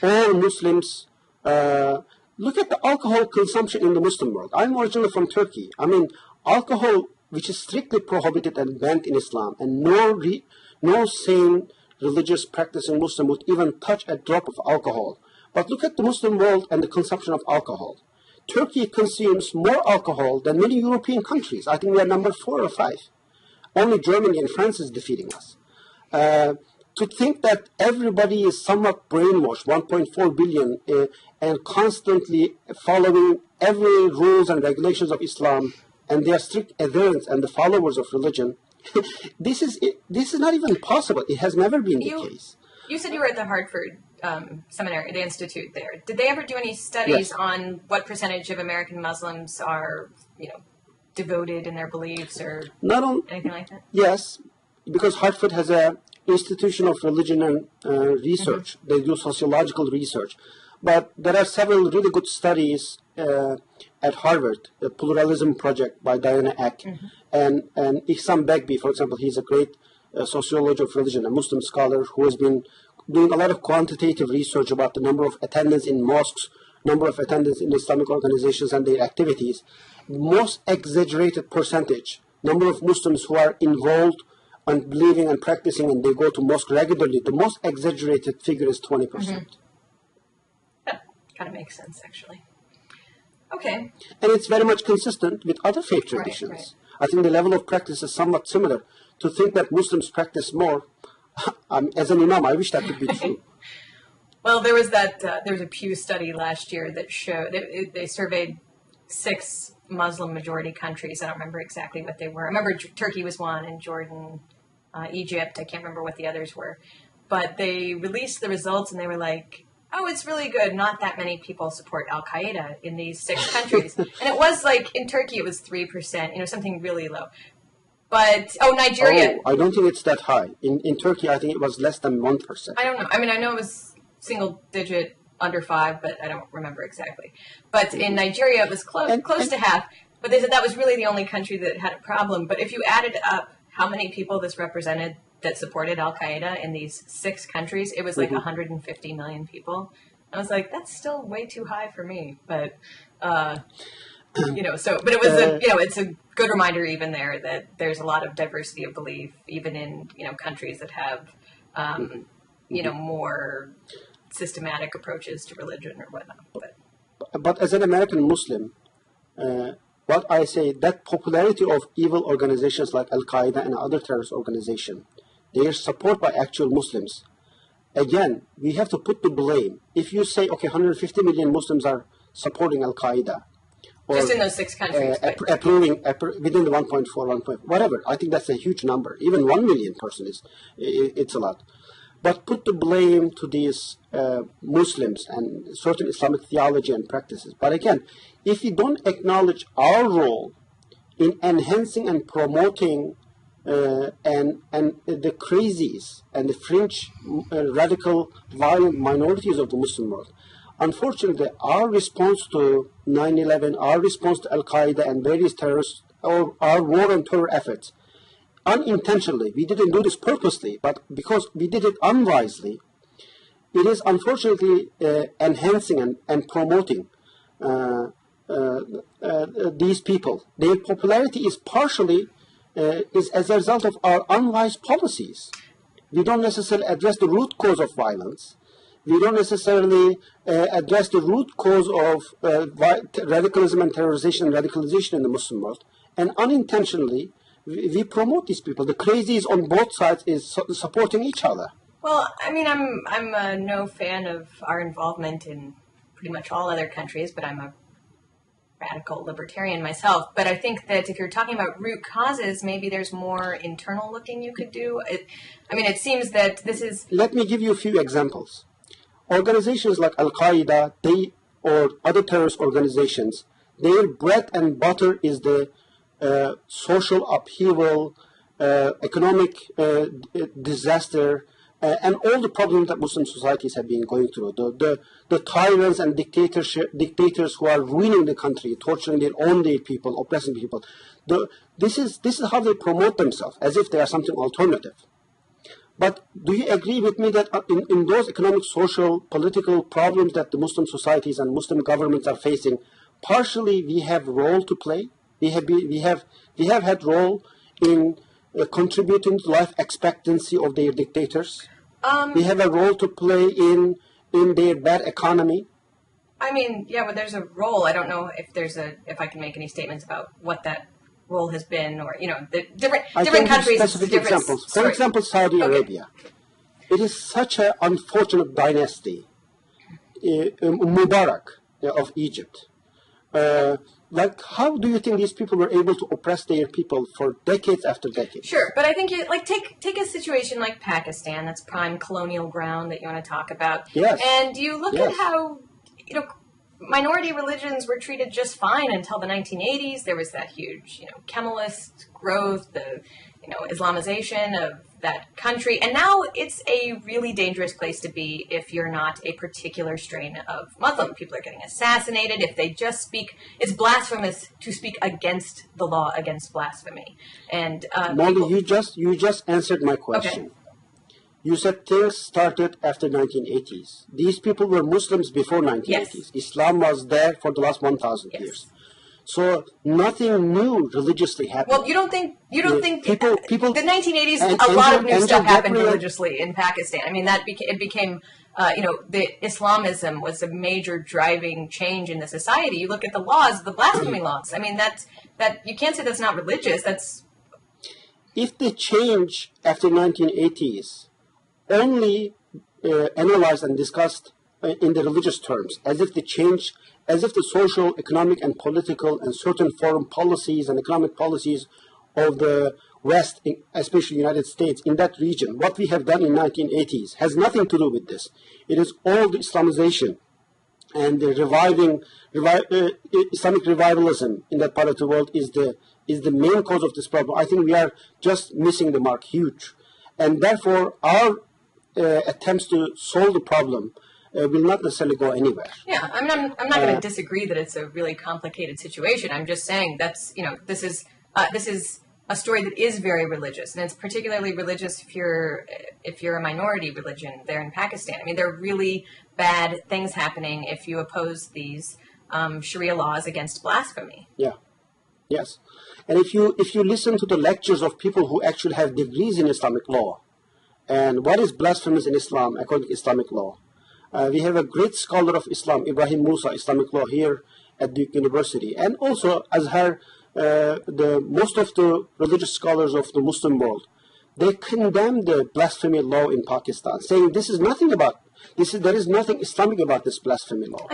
All Muslims, look at the alcohol consumption in the Muslim world. I'm originally from Turkey. I mean, alcohol, which is strictly prohibited and banned in Islam, and no sane religious practicing Muslim would even touch a drop of alcohol. But look at the Muslim world and the consumption of alcohol. Turkey consumes more alcohol than many European countries. I think we are number 4 or 5. Only Germany and France is defeating us. To think that everybody is somewhat brainwashed, 1.4 billion, and constantly following every rules and regulations of Islam, and they are strict adherents and the followers of religion, this is not even possible. It has never been the case. You said you were at the Hartford seminary, the institute there. Did they ever do any studies on what percentage of American Muslims are, devoted in their beliefs or anything like that? Yes, because Hartford has a institution of religion and research. Mm-hmm. They do sociological research. But there are several really good studies at Harvard, the Pluralism Project by Diana Eck, and Ihsan Begbi, for example. He's a great sociologist of religion, a Muslim scholar who has been doing a lot of quantitative research about the number of attendance in mosques, number of attendance in Islamic organizations and their activities. The most exaggerated percentage, number of Muslims who are involved and believing and practicing and they go to mosque regularly, the most exaggerated figure is 20%. Mm-hmm. That kind of makes sense, actually. Okay. And it's very much consistent with other faith traditions. Right. I think the level of practice is somewhat similar. To think that Muslims practice more, as an imam, I wish that could be true. Well, there was a Pew study last year that showed, they surveyed 6 Muslim majority countries. I don't remember exactly what they were. I remember Turkey was one, and Jordan, Egypt. I can't remember what the others were. But they released the results, and they were like, oh, it's really good. Not that many people support Al-Qaeda in these 6 countries. And it was like, in Turkey, it was 3%, something really low. But, Nigeria. Oh, I don't think it's that high. In Turkey, I think it was less than 1%. I don't know. I mean, I know it was single digit, under 5, but I don't remember exactly. But in Nigeria, it was close to half. But they said that was really the only country that had a problem. But if you added up how many people this represented that supported Al-Qaeda in these 6 countries, it was like 150 million people. I was like, that's still way too high for me. But, but it was it's a good reminder even there that there's a lot of diversity of belief, even in, countries that have, more systematic approaches to religion or whatnot. But as an American Muslim, what I say, that popularity of evil organizations like Al-Qaeda and other terrorist organizations, their support by actual Muslims, again, we have to put the blame. If you say, okay, 150 million Muslims are supporting Al-Qaeda, or just in those 6 countries, approving within the 1.4, whatever, I think that's a huge number. Even 1 million person it's a lot. But put the blame to these Muslims and certain Islamic theology and practices. But again, if we don't acknowledge our role in enhancing and promoting and the crazies and the fringe radical violent minorities of the Muslim world, unfortunately, our response to 9/11, our response to Al-Qaeda and various terrorists, or our war on terror efforts, unintentionally, we didn't do this purposely, but because we did it unwisely, it is unfortunately enhancing and promoting these people. Their popularity is partially is as a result of our unwise policies. We don't necessarily address the root cause of violence. We don't necessarily address the root cause of radicalism and radicalization in the Muslim world. And unintentionally, we promote these people. The crazies on both sides is supporting each other. Well, I mean, I'm no fan of our involvement in pretty much all other countries, but I'm a radical libertarian myself. But I think that if you're talking about root causes, maybe there's more internal looking you could do. It seems that this is... Let me give you a few examples. Organizations like Al-Qaeda, or other terrorist organizations, their bread and butter is the social upheaval, economic disaster, and all the problems that Muslim societies have been going through, the tyrants and dictators who are ruining the country, torturing their own people, oppressing people. This is how they promote themselves, as if they are something alternative. But do you agree with me that in those economic, social, political problems that the Muslim societies and Muslim governments are facing, partially we have role to play? We have had role in contributing to life expectancy of their dictators. We have a role to play in their bad economy. I mean, yeah, well, there's a role. I don't know if I can make any statements about what that role has been, or the different countries. Specific examples. For example, Saudi Arabia. It is such an unfortunate dynasty. Mubarak of Egypt. How do you think these people were able to oppress their people for decades after decades? Sure, but I think take a situation like Pakistan, that's prime colonial ground that you want to talk about. Yes. And you look at how minority religions were treated just fine until the 1980s. There was that huge Kemalist growth, the Islamization of that country, and now it's a really dangerous place to be if you're not a particular strain of Muslim. People are getting assassinated if they just speak. It's blasphemous to speak against the law against blasphemy. And Mollie, you just answered my question. Okay. You said things started after 1980s. These people were Muslims before 1980s. Yes. Islam was there for the last 1,000 years. So nothing new religiously happened. Well, you don't think people the 1980s, a lot of new stuff happened religiously in Pakistan. I mean, it became, the Islamism was a major driving change in the society. You look at the laws, the blasphemy laws. I mean, that you can't say that's not religious. If the change after 1980s only analyzed and discussed in the religious terms, as if the social, economic, and political, and certain foreign policies and economic policies of the West, especially the United States, in that region, what we have done in 1980s has nothing to do with this. It is all the Islamization and the Islamic revivalism in that part of the world is the main cause of this problem. I think we are just missing the mark huge. And therefore, our attempts to solve the problem will not necessarily go anywhere. Yeah, I mean, I'm not going to disagree that it's a really complicated situation. I'm just saying this is a story that is very religious, and it's particularly religious if you're a minority religion there in Pakistan. I mean, there are really bad things happening if you oppose these Shariah laws against blasphemy. Yeah, yes, and if you listen to the lectures of people who actually have degrees in Islamic law, and what is blasphemous in Islam according to Islamic law. We have a great scholar of Islam, Ibrahim Musa, Islamic law here at Duke University, and also Azhar, most of the religious scholars of the Muslim world, they condemn the blasphemy law in Pakistan, saying there is nothing Islamic about this blasphemy law.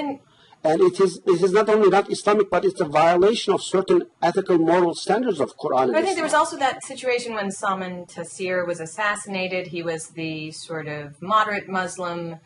And it is not only not Islamic, but it's a violation of certain ethical, moral standards of Quran and I think there was also that situation when Salman Taseer was assassinated. He was the sort of moderate Muslim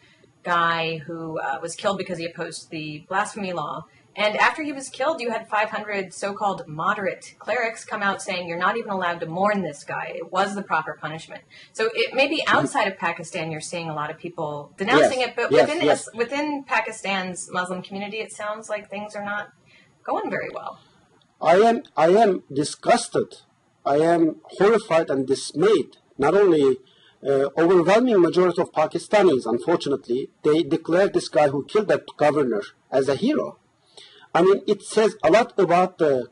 guy who was killed because he opposed the blasphemy law. And after he was killed, you had 500 so-called moderate clerics come out saying you're not even allowed to mourn this guy. It was the proper punishment. So it may be outside of Pakistan you're seeing a lot of people denouncing it, but within Pakistan's Muslim community, it sounds like things are not going very well. I am disgusted. I am horrified and dismayed. Not only overwhelming majority of Pakistanis, unfortunately, they declare this guy who killed that governor as a hero. I mean, it says a lot about the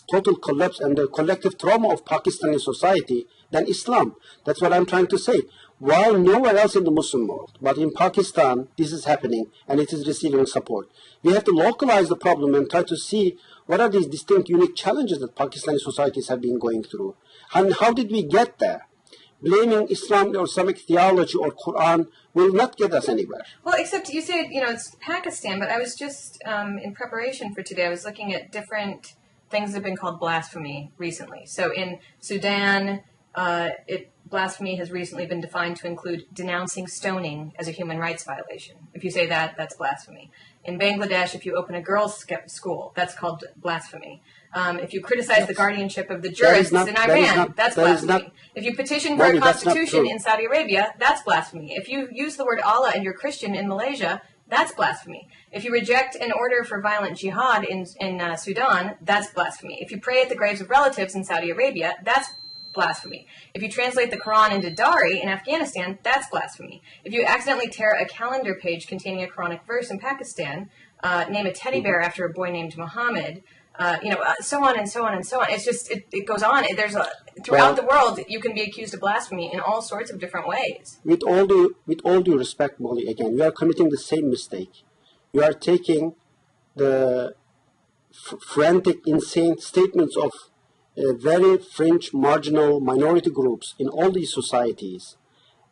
total collapse and the collective trauma of Pakistani society than Islam. That's what I'm trying to say. Why nowhere else in the Muslim world, but in Pakistan, this is happening and it is receiving support. We have to localize the problem and try to see what are these distinct, unique challenges that Pakistani societies have been going through. And how did we get there? Blaming Islam or Islamic theology or Quran will not get us anywhere. Well, except you said, it's Pakistan, but I was just, in preparation for today, I was looking at different things that have been called blasphemy recently. So in Sudan, blasphemy has recently been defined to include denouncing stoning as a human rights violation. If you say that, that's blasphemy. In Bangladesh, if you open a girls' school, that's called blasphemy. If you criticize the guardianship of the jurists in Iran, that's blasphemy. If you petition for a constitution in Saudi Arabia, that's blasphemy. If you use the word Allah and you're Christian in Malaysia, that's blasphemy. If you reject an order for violent jihad in Sudan, that's blasphemy. If you pray at the graves of relatives in Saudi Arabia, that's blasphemy. If you translate the Quran into Dari in Afghanistan, that's blasphemy. If you accidentally tear a calendar page containing a Quranic verse in Pakistan, name a teddy bear after a boy named Muhammad, so on and so on and so on. It's just, it goes on. Throughout the world, you can be accused of blasphemy in all sorts of different ways. With all due respect, Mollie, again, you are committing the same mistake. You are taking the frantic, insane statements of very fringe, marginal minority groups in all these societies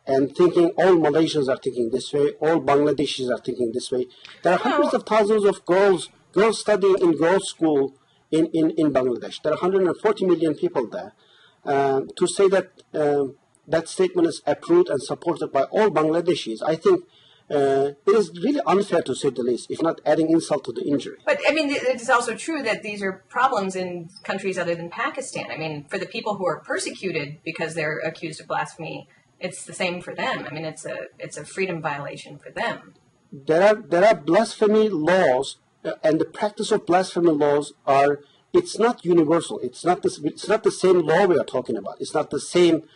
and thinking all Malaysians are thinking this way, all Bangladeshis are thinking this way. There are hundreds of thousands of girls studying in girls' school in Bangladesh. There are 140 million people there. To say that that statement is approved and supported by all Bangladeshis, I think it is really unfair, to say the least, if not adding insult to the injury. But, I mean, it is also true that these are problems in countries other than Pakistan. I mean, for the people who are persecuted because they're accused of blasphemy, it's the same for them. I mean, it's a freedom violation for them. There are blasphemy laws, and the practice of blasphemy laws it's not universal. It's not the same law we are talking about. It's not the same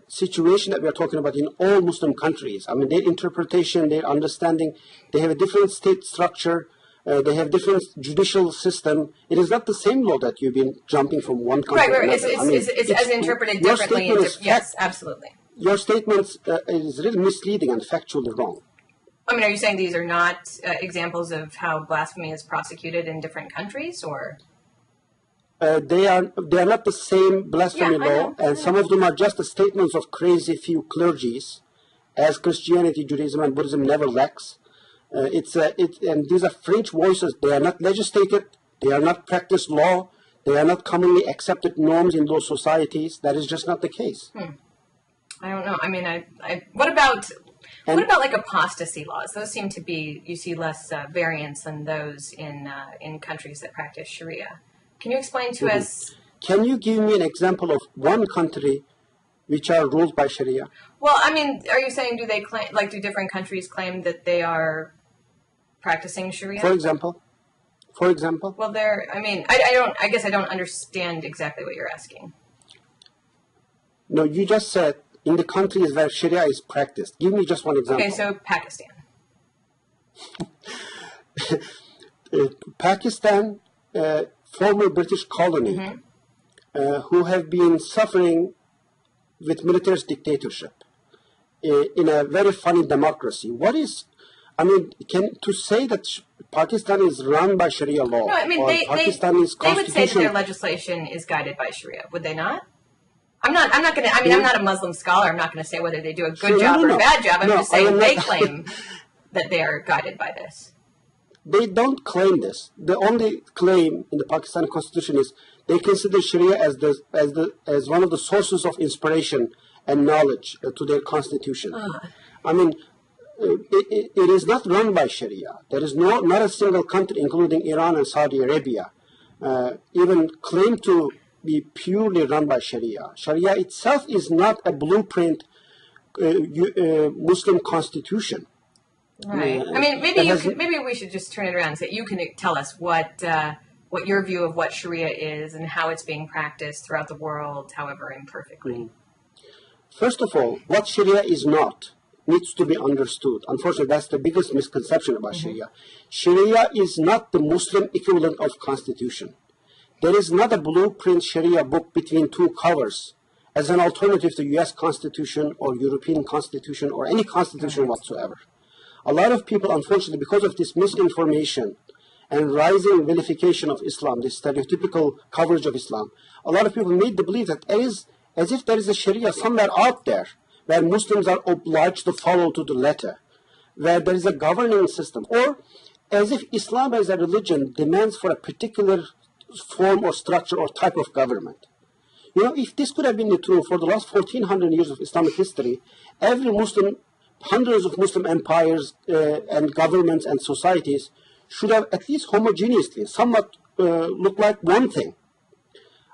situation that we are talking about in all Muslim countries. I mean, their interpretation, their understanding, they have a different state structure, they have different judicial system. It is not the same law that you've been jumping from one country to another. It's as interpreted differently. Yes, absolutely. Your statement is really misleading and factually wrong. I mean, are you saying these are not examples of how blasphemy is prosecuted in different countries, or? They are not the same blasphemy law, and some of them are just the statements of crazy few clergies, as Christianity, Judaism, and Buddhism never lacks. And these are fringe voices. They are not legislated. They are not practiced law. They are not commonly accepted norms in those societies. That is just not the case. I don't know. I mean, what about like apostasy laws? Those seem to be, you see less variance than those in countries that practice Shariah. Can you explain to us? Can you give me an example of one country which are ruled by Sharia? Well, I mean, are you saying do different countries claim that they are practicing Sharia? For example? Well, I guess I don't understand exactly what you're asking. No, you just said in the countries where Sharia is practiced. Give me just one example. Okay, so Pakistan. Pakistan, former British colony, who have been suffering with militarist dictatorship in a very funny democracy. To say that Pakistan is run by Sharia law, no, I mean, they would say that their legislation is guided by Sharia, would they not? I'm not a Muslim scholar. I'm not going to say whether they do a good job or a bad job. I'm just saying they claim that they are guided by this. They don't claim this. The only claim in the Pakistani constitution is they consider Sharia as one of the sources of inspiration and knowledge to their constitution. I mean, it is not run by Sharia. There is not a single country, including Iran and Saudi Arabia, even claim to be purely run by Sharia. Sharia itself is not a blueprint Muslim constitution. Right. I mean, maybe we should just turn it around so that you can tell us what your view of what Sharia is and how it's being practiced throughout the world, however imperfectly. First of all, what Sharia is not needs to be understood. Unfortunately, that's the biggest misconception about Sharia. Sharia is not the Muslim equivalent of constitution. There is not a blueprint Sharia book between two covers as an alternative to U.S. Constitution or European Constitution or any constitution whatsoever. A lot of people, unfortunately, because of this misinformation and rising vilification of Islam, this stereotypical coverage of Islam, a lot of people made the belief that as if there is a Sharia somewhere out there where Muslims are obliged to follow to the letter, where there is a governing system, or as if Islam as a religion demands for a particular form or structure or type of government. You know, if this could have been the truth for the last 1400 years of Islamic history, every Muslim, hundreds of Muslim empires and governments and societies should have at least homogeneously, somewhat look like one thing.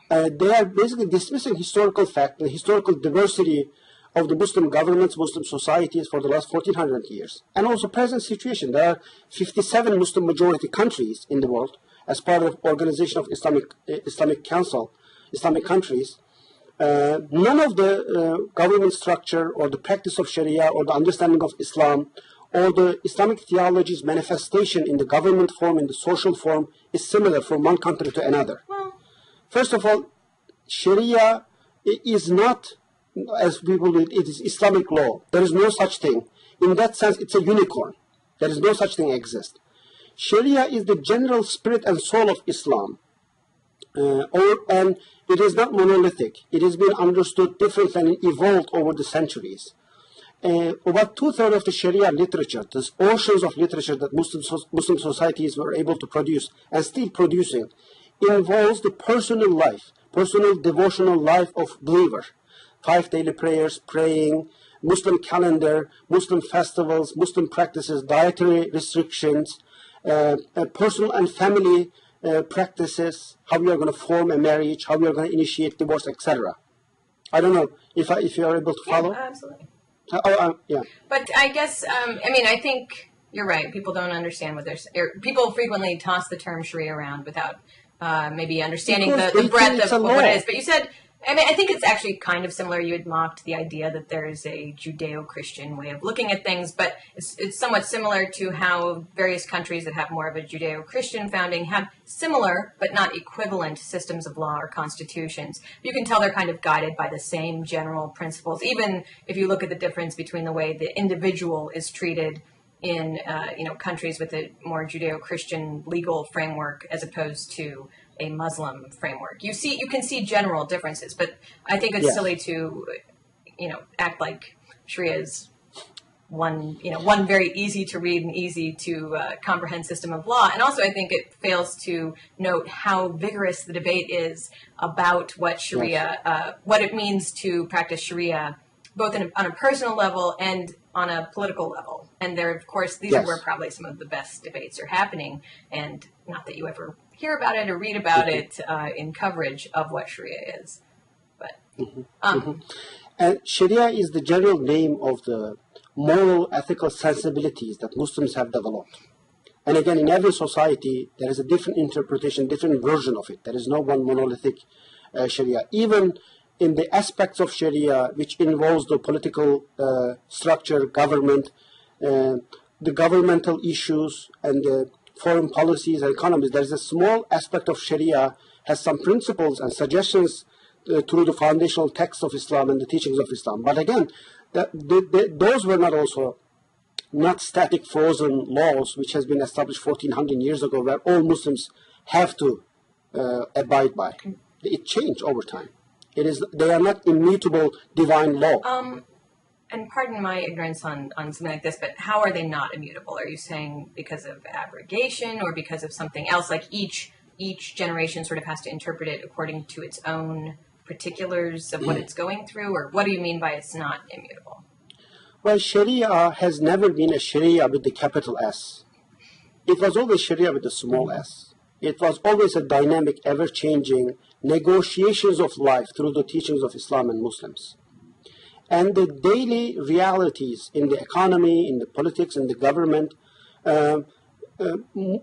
They are basically dismissing historical fact, the historical diversity of the Muslim governments, Muslim societies for the last 1400 years. And also present situation. There are 57 Muslim majority countries in the world as part of Organization of Islamic Council, Islamic countries. None of the government structure or the practice of Sharia or the understanding of Islam or the Islamic theology's manifestation in the government form, in the social form, is similar from one country to another. First of all, Sharia is not, as we believe, it is Islamic law. There is no such thing. In that sense, it's a unicorn. There is no such thing exists. Sharia is the general spirit and soul of Islam. And it is not monolithic. It has been understood differently and evolved over the centuries. About 2/3 of the Sharia literature, these oceans of literature that Muslim societies were able to produce and still producing, involves the personal life, personal devotional life of believer. 5 daily prayers, praying, Muslim calendar, Muslim festivals, Muslim practices, dietary restrictions, personal and family practices, how we are going to form a marriage, how we are going to initiate divorce, etc. I don't know if you are able to follow. Yeah, absolutely. Yeah. But I guess, I think you're right. People don't understand what people frequently toss the term Sharia around without maybe understanding the breadth of what it is. But you said, I think it's actually kind of similar. You had mocked the idea that there is a Judeo-Christian way of looking at things, but it's somewhat similar to how various countries that have more of a Judeo-Christian founding have similar but not equivalent systems of law or constitutions. You can tell they're kind of guided by the same general principles, even if you look at the difference between the way the individual is treated in countries with a more Judeo-Christian legal framework as opposed to a Muslim framework. You can see general differences, but I think it's silly to act like Sharia is one very easy to read and easy to comprehend system of law. And also I think it fails to note how vigorous the debate is about what Sharia, what it means to practice Sharia, both on a personal level and on a political level. And there, of course, these are where probably some of the best debates are happening. And not that you ever hear about it or read about it in coverage of what Sharia is. But And Sharia is the general name of the moral, ethical sensibilities that Muslims have developed. And again, in every society, there is a different interpretation, different version of it. There is no one monolithic Sharia. Even in the aspects of Sharia, which involves the political structure, government, the governmental issues, and the foreign policies and economies, there is a small aspect of Sharia has some principles and suggestions through the foundational texts of Islam and the teachings of Islam. But again, those were not static, frozen laws which has been established 1400 years ago, where all Muslims have to abide by. It changed over time. They are not immutable divine law. And pardon my ignorance on something like this, but how are they not immutable? Are you saying because of abrogation or because of something else? Like each generation sort of has to interpret it according to its own particulars of what it's going through? Or what do you mean by it's not immutable? Well, Sharia has never been a Sharia with the capital S. It was always Sharia with the small s. It was always a dynamic, ever-changing negotiations of life through the teachings of Islam and Muslims. And the daily realities in the economy, in the politics, in the government,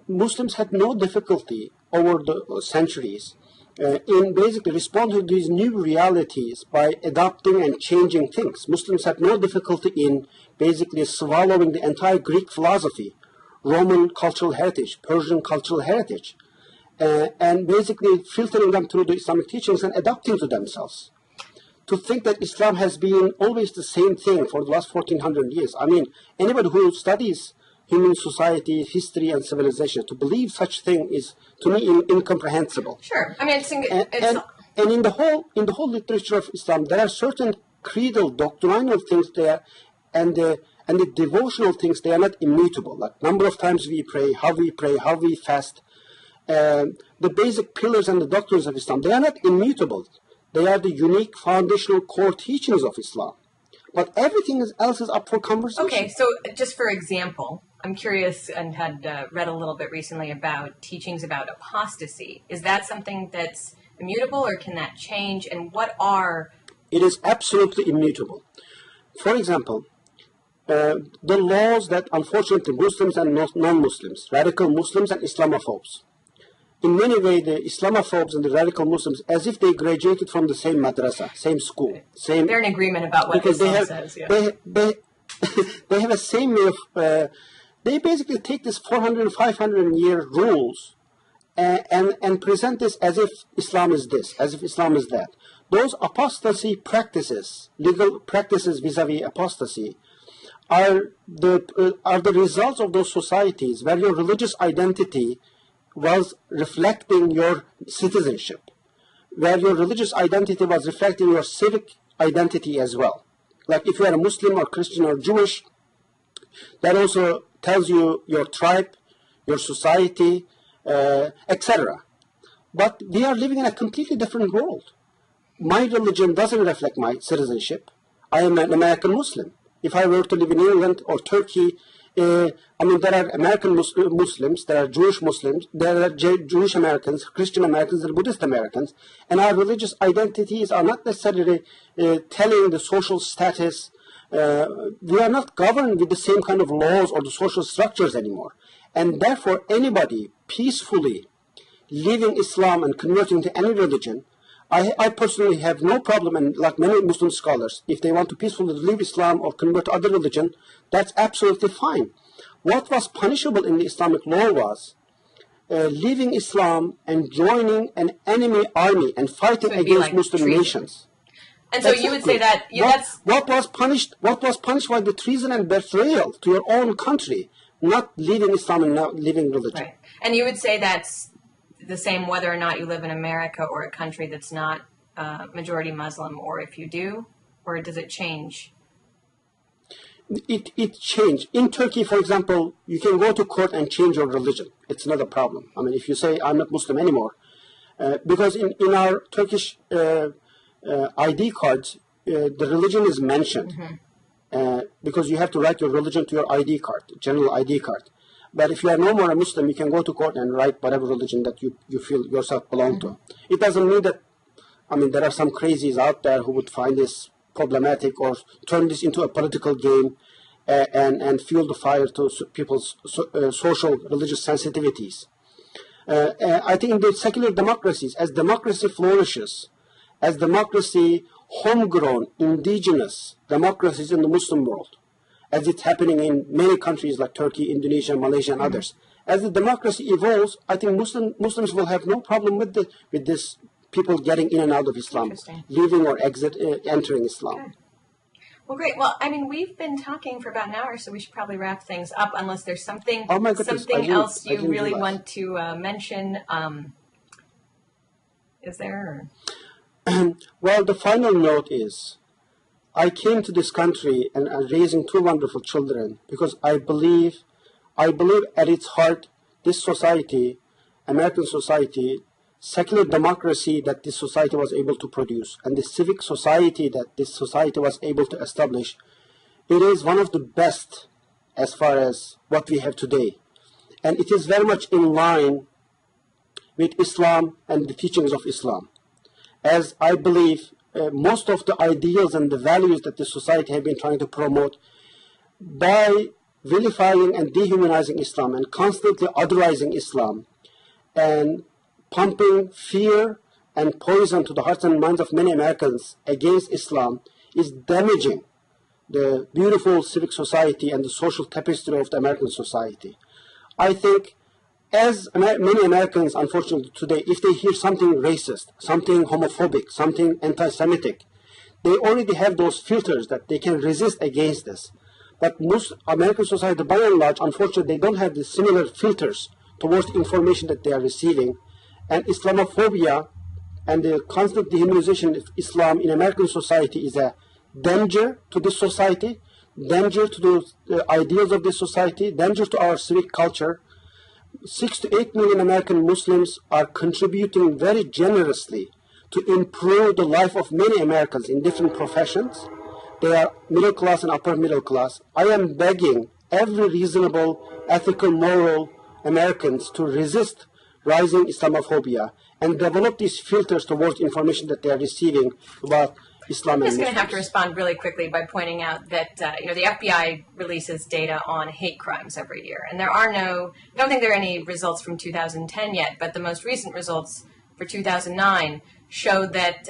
Muslims had no difficulty over the centuries in basically responding to these new realities by adopting and changing things. Muslims had no difficulty in basically swallowing the entire Greek philosophy, Roman cultural heritage, Persian cultural heritage, and basically filtering them through the Islamic teachings and adapting to themselves. To think that Islam has been always the same thing for the last 1400 years. I mean, anybody who studies human society, history, and civilization, to believe such thing is, to me, incomprehensible. Sure. I mean, and in the whole literature of Islam, there are certain creedal, doctrinal things there, and the devotional things, they are not immutable. Like number of times we pray, how we fast. The basic pillars and the doctrines of Islam, they are not immutable. They are the unique foundational core teachings of Islam. But everything else is up for conversation. Okay, so just for example, I'm curious and had read a little bit recently about teachings about apostasy. Is that something that's immutable, or can that change? And what are... It is absolutely immutable. For example, the laws that unfortunately Muslims and non-Muslims, radical Muslims and Islamophobes, in many ways the Islamophobes and the radical Muslims, as if they graduated from the same madrasa, same school, same... They're in agreement about what Islam says. Yeah. They have a same way of... they basically take this 400, 500-year rules and present this as if Islam is this, as if Islam is that. Those apostasy practices, legal practices vis-a-vis apostasy, are the results of those societies where your religious identity was reflecting your citizenship, where your religious identity was reflecting your civic identity as well. Like if you are a Muslim or Christian or Jewish, that also tells you your tribe, your society, etc. But we are living in a completely different world. My religion doesn't reflect my citizenship. I am an American Muslim. If I were to live in England or Turkey, there are American Muslims, there are Jewish Muslims, there are Jewish Americans, Christian Americans, and Buddhist Americans, and our religious identities are not necessarily telling the social status. We are not governed with the same kind of laws or the social structures anymore. And therefore, anybody peacefully leaving Islam and converting to any religion, I personally have no problem, and like many Muslim scholars, if they want to peacefully leave Islam or convert to other religion, that's absolutely fine. What was punishable in the Islamic law was leaving Islam and joining an enemy army and fighting against like Muslim treason. Nations. And so you would say that what was punished was the treason and betrayal to your own country, not leaving Islam and not leaving religion. Right. And you would say that's the same whether or not you live in America or a country that's not majority Muslim, or if you do, or does it change? It changed. In Turkey, for example, you can go to court and change your religion. It's not a problem. I mean, if you say, I'm not Muslim anymore, because in our Turkish ID cards, the religion is mentioned, because you have to write your religion to your ID card, general ID card. But if you are no more a Muslim, you can go to court and write whatever religion that you feel yourself belong to. It doesn't mean that, there are some crazies out there who would find this problematic or turn this into a political game and fuel the fire to people's social, religious sensitivities. I think in the secular democracies, as democracy flourishes, as democracy, homegrown, indigenous democracies in the Muslim world, as it's happening in many countries like Turkey, Indonesia, Malaysia, and others. As the democracy evolves, I think Muslims will have no problem with this people getting in and out of Islam, leaving or entering Islam. Okay. Well, great. Well, we've been talking for about an hour, so we should probably wrap things up unless there's something else you really want to mention. Is there? Well, the final note is, I came to this country and I'm raising two wonderful children because I believe at its heart, this society, American society, secular democracy that this society was able to produce, and the civic society that this society was able to establish, it is one of the best as far as what we have today. And it is very much in line with Islam and the teachings of Islam. As I believe most of the ideals and the values that this society have been trying to promote, by vilifying and dehumanizing Islam and constantly otherizing Islam and pumping fear and poison to the hearts and minds of many Americans against Islam, is damaging the beautiful civic society and the social tapestry of the American society. I think as many Americans, unfortunately today, if they hear something racist, something homophobic, something anti-Semitic, they already have those filters that they can resist against this. But most American society, by and large, unfortunately, they don't have the similar filters towards the information that they are receiving. And Islamophobia and the constant dehumanization of Islam in American society is a danger to this society, danger to the ideals of this society, danger to our civic culture. 6 to 8 million American Muslims are contributing very generously to improve the life of many Americans in different professions. They are middle class and upper middle class. I am begging every reasonable, ethical, moral Americans to resist rising Islamophobia and develop these filters towards information that they are receiving about Islam and I'm just going Muslims. to have to respond really quickly by pointing out that the FBI releases data on hate crimes every year, and I don't think there are any results from 2010 yet, but the most recent results for 2009 show that,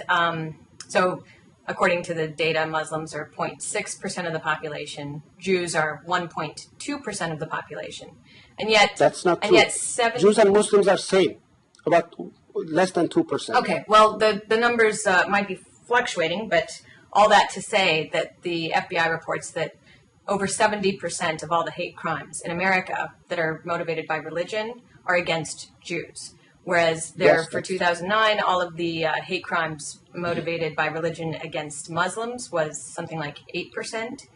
so according to the data, Muslims are 0.6% of the population, Jews are 1.2% of the population, and yet that's not true. And yet Jews and Muslims are same, about less than 2%. Okay, well the numbers might be fluctuating, but all that to say that the FBI reports that over 70% of all the hate crimes in America that are motivated by religion are against Jews. Whereas for 2009, all of the hate crimes motivated by religion against Muslims was something like 8%.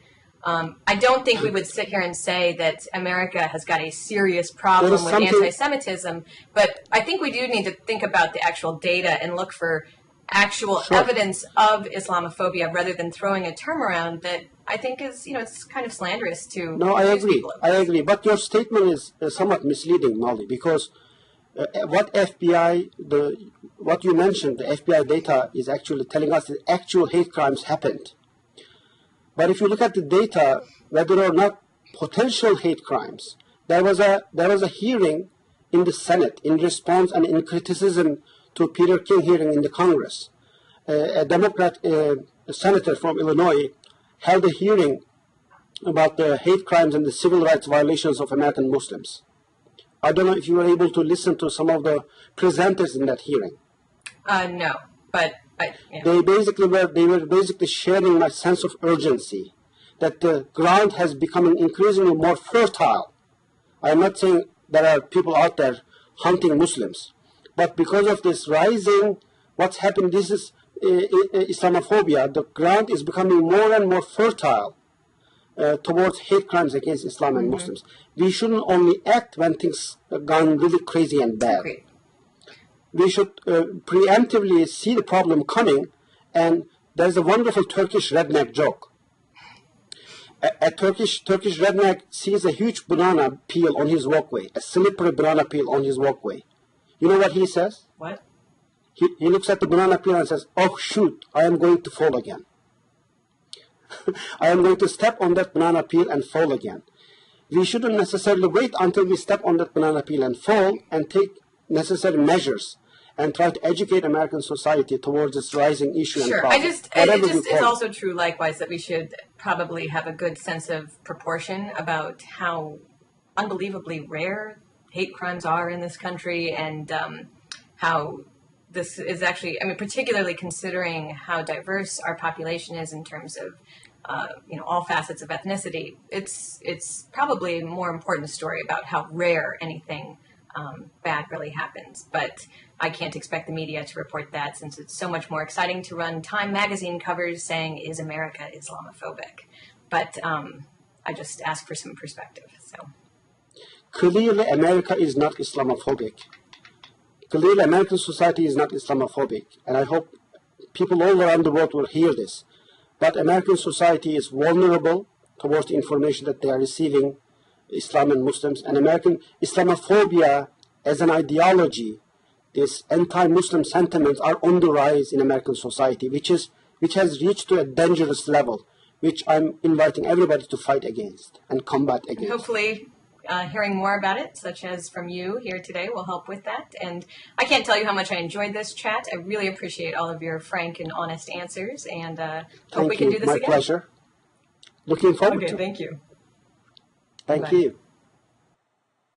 I don't think we would sit here and say that America has got a serious problem with anti-Semitism, but I think we do need to think about the actual data and look for actual evidence of Islamophobia rather than throwing a term around that I think is, it's kind of slanderous to I agree. But your statement is somewhat misleading, Mollie, because what you mentioned, the FBI data is actually telling us that actual hate crimes happened. But if you look at the data, whether or not potential hate crimes, there was a hearing in the Senate in response and in criticism to Peter King hearing in the Congress. A Democrat senator from Illinois held a hearing about the hate crimes and the civil rights violations of American Muslims. I don't know if you were able to listen to some of the presenters in that hearing. No, but they were basically sharing my sense of urgency that the ground has become increasingly more fertile. I'm not saying there are people out there hunting Muslims, but because of this rising, what's happened, this is Islamophobia, the ground is becoming more and more fertile towards hate crimes against Islam and Muslims. We shouldn't only act when things have gone really crazy and bad. Agreed. We should preemptively see the problem coming, and there's a wonderful Turkish redneck joke. A Turkish redneck sees a huge banana peel on his walkway, a slippery banana peel on his walkway. You know what he says? What? He looks at the banana peel and says, "Oh shoot, I am going to fall again. I am going to step on that banana peel and fall again." We shouldn't necessarily wait until we step on that banana peel and fall and take necessary measures and try to educate American society towards this rising issue and problem. It is also true likewise that we should probably have a good sense of proportion about how unbelievably rare hate crimes are in this country, and how this is actually, particularly considering how diverse our population is in terms of all facets of ethnicity, it's probably a more important story about how rare anything bad really happens. But I can't expect the media to report that, since it's so much more exciting to run Time magazine covers saying, "Is America Islamophobic?" But I just ask for some perspective. So clearly, America is not Islamophobic. Clearly, American society is not Islamophobic, and I hope people all around the world will hear this. But American society is vulnerable towards the information that they are receiving, Islam and Muslims, and American Islamophobia as an ideology, this anti-Muslim sentiments are on the rise in American society, which has reached to a dangerous level, which I'm inviting everybody to fight against and combat against. Hopefully, hearing more about it, such as from you here today, will help with that. And I can't tell you how much I enjoyed this chat. I really appreciate all of your frank and honest answers, and hope we can do this again. My pleasure. Looking forward to it. Thank you. Thank you.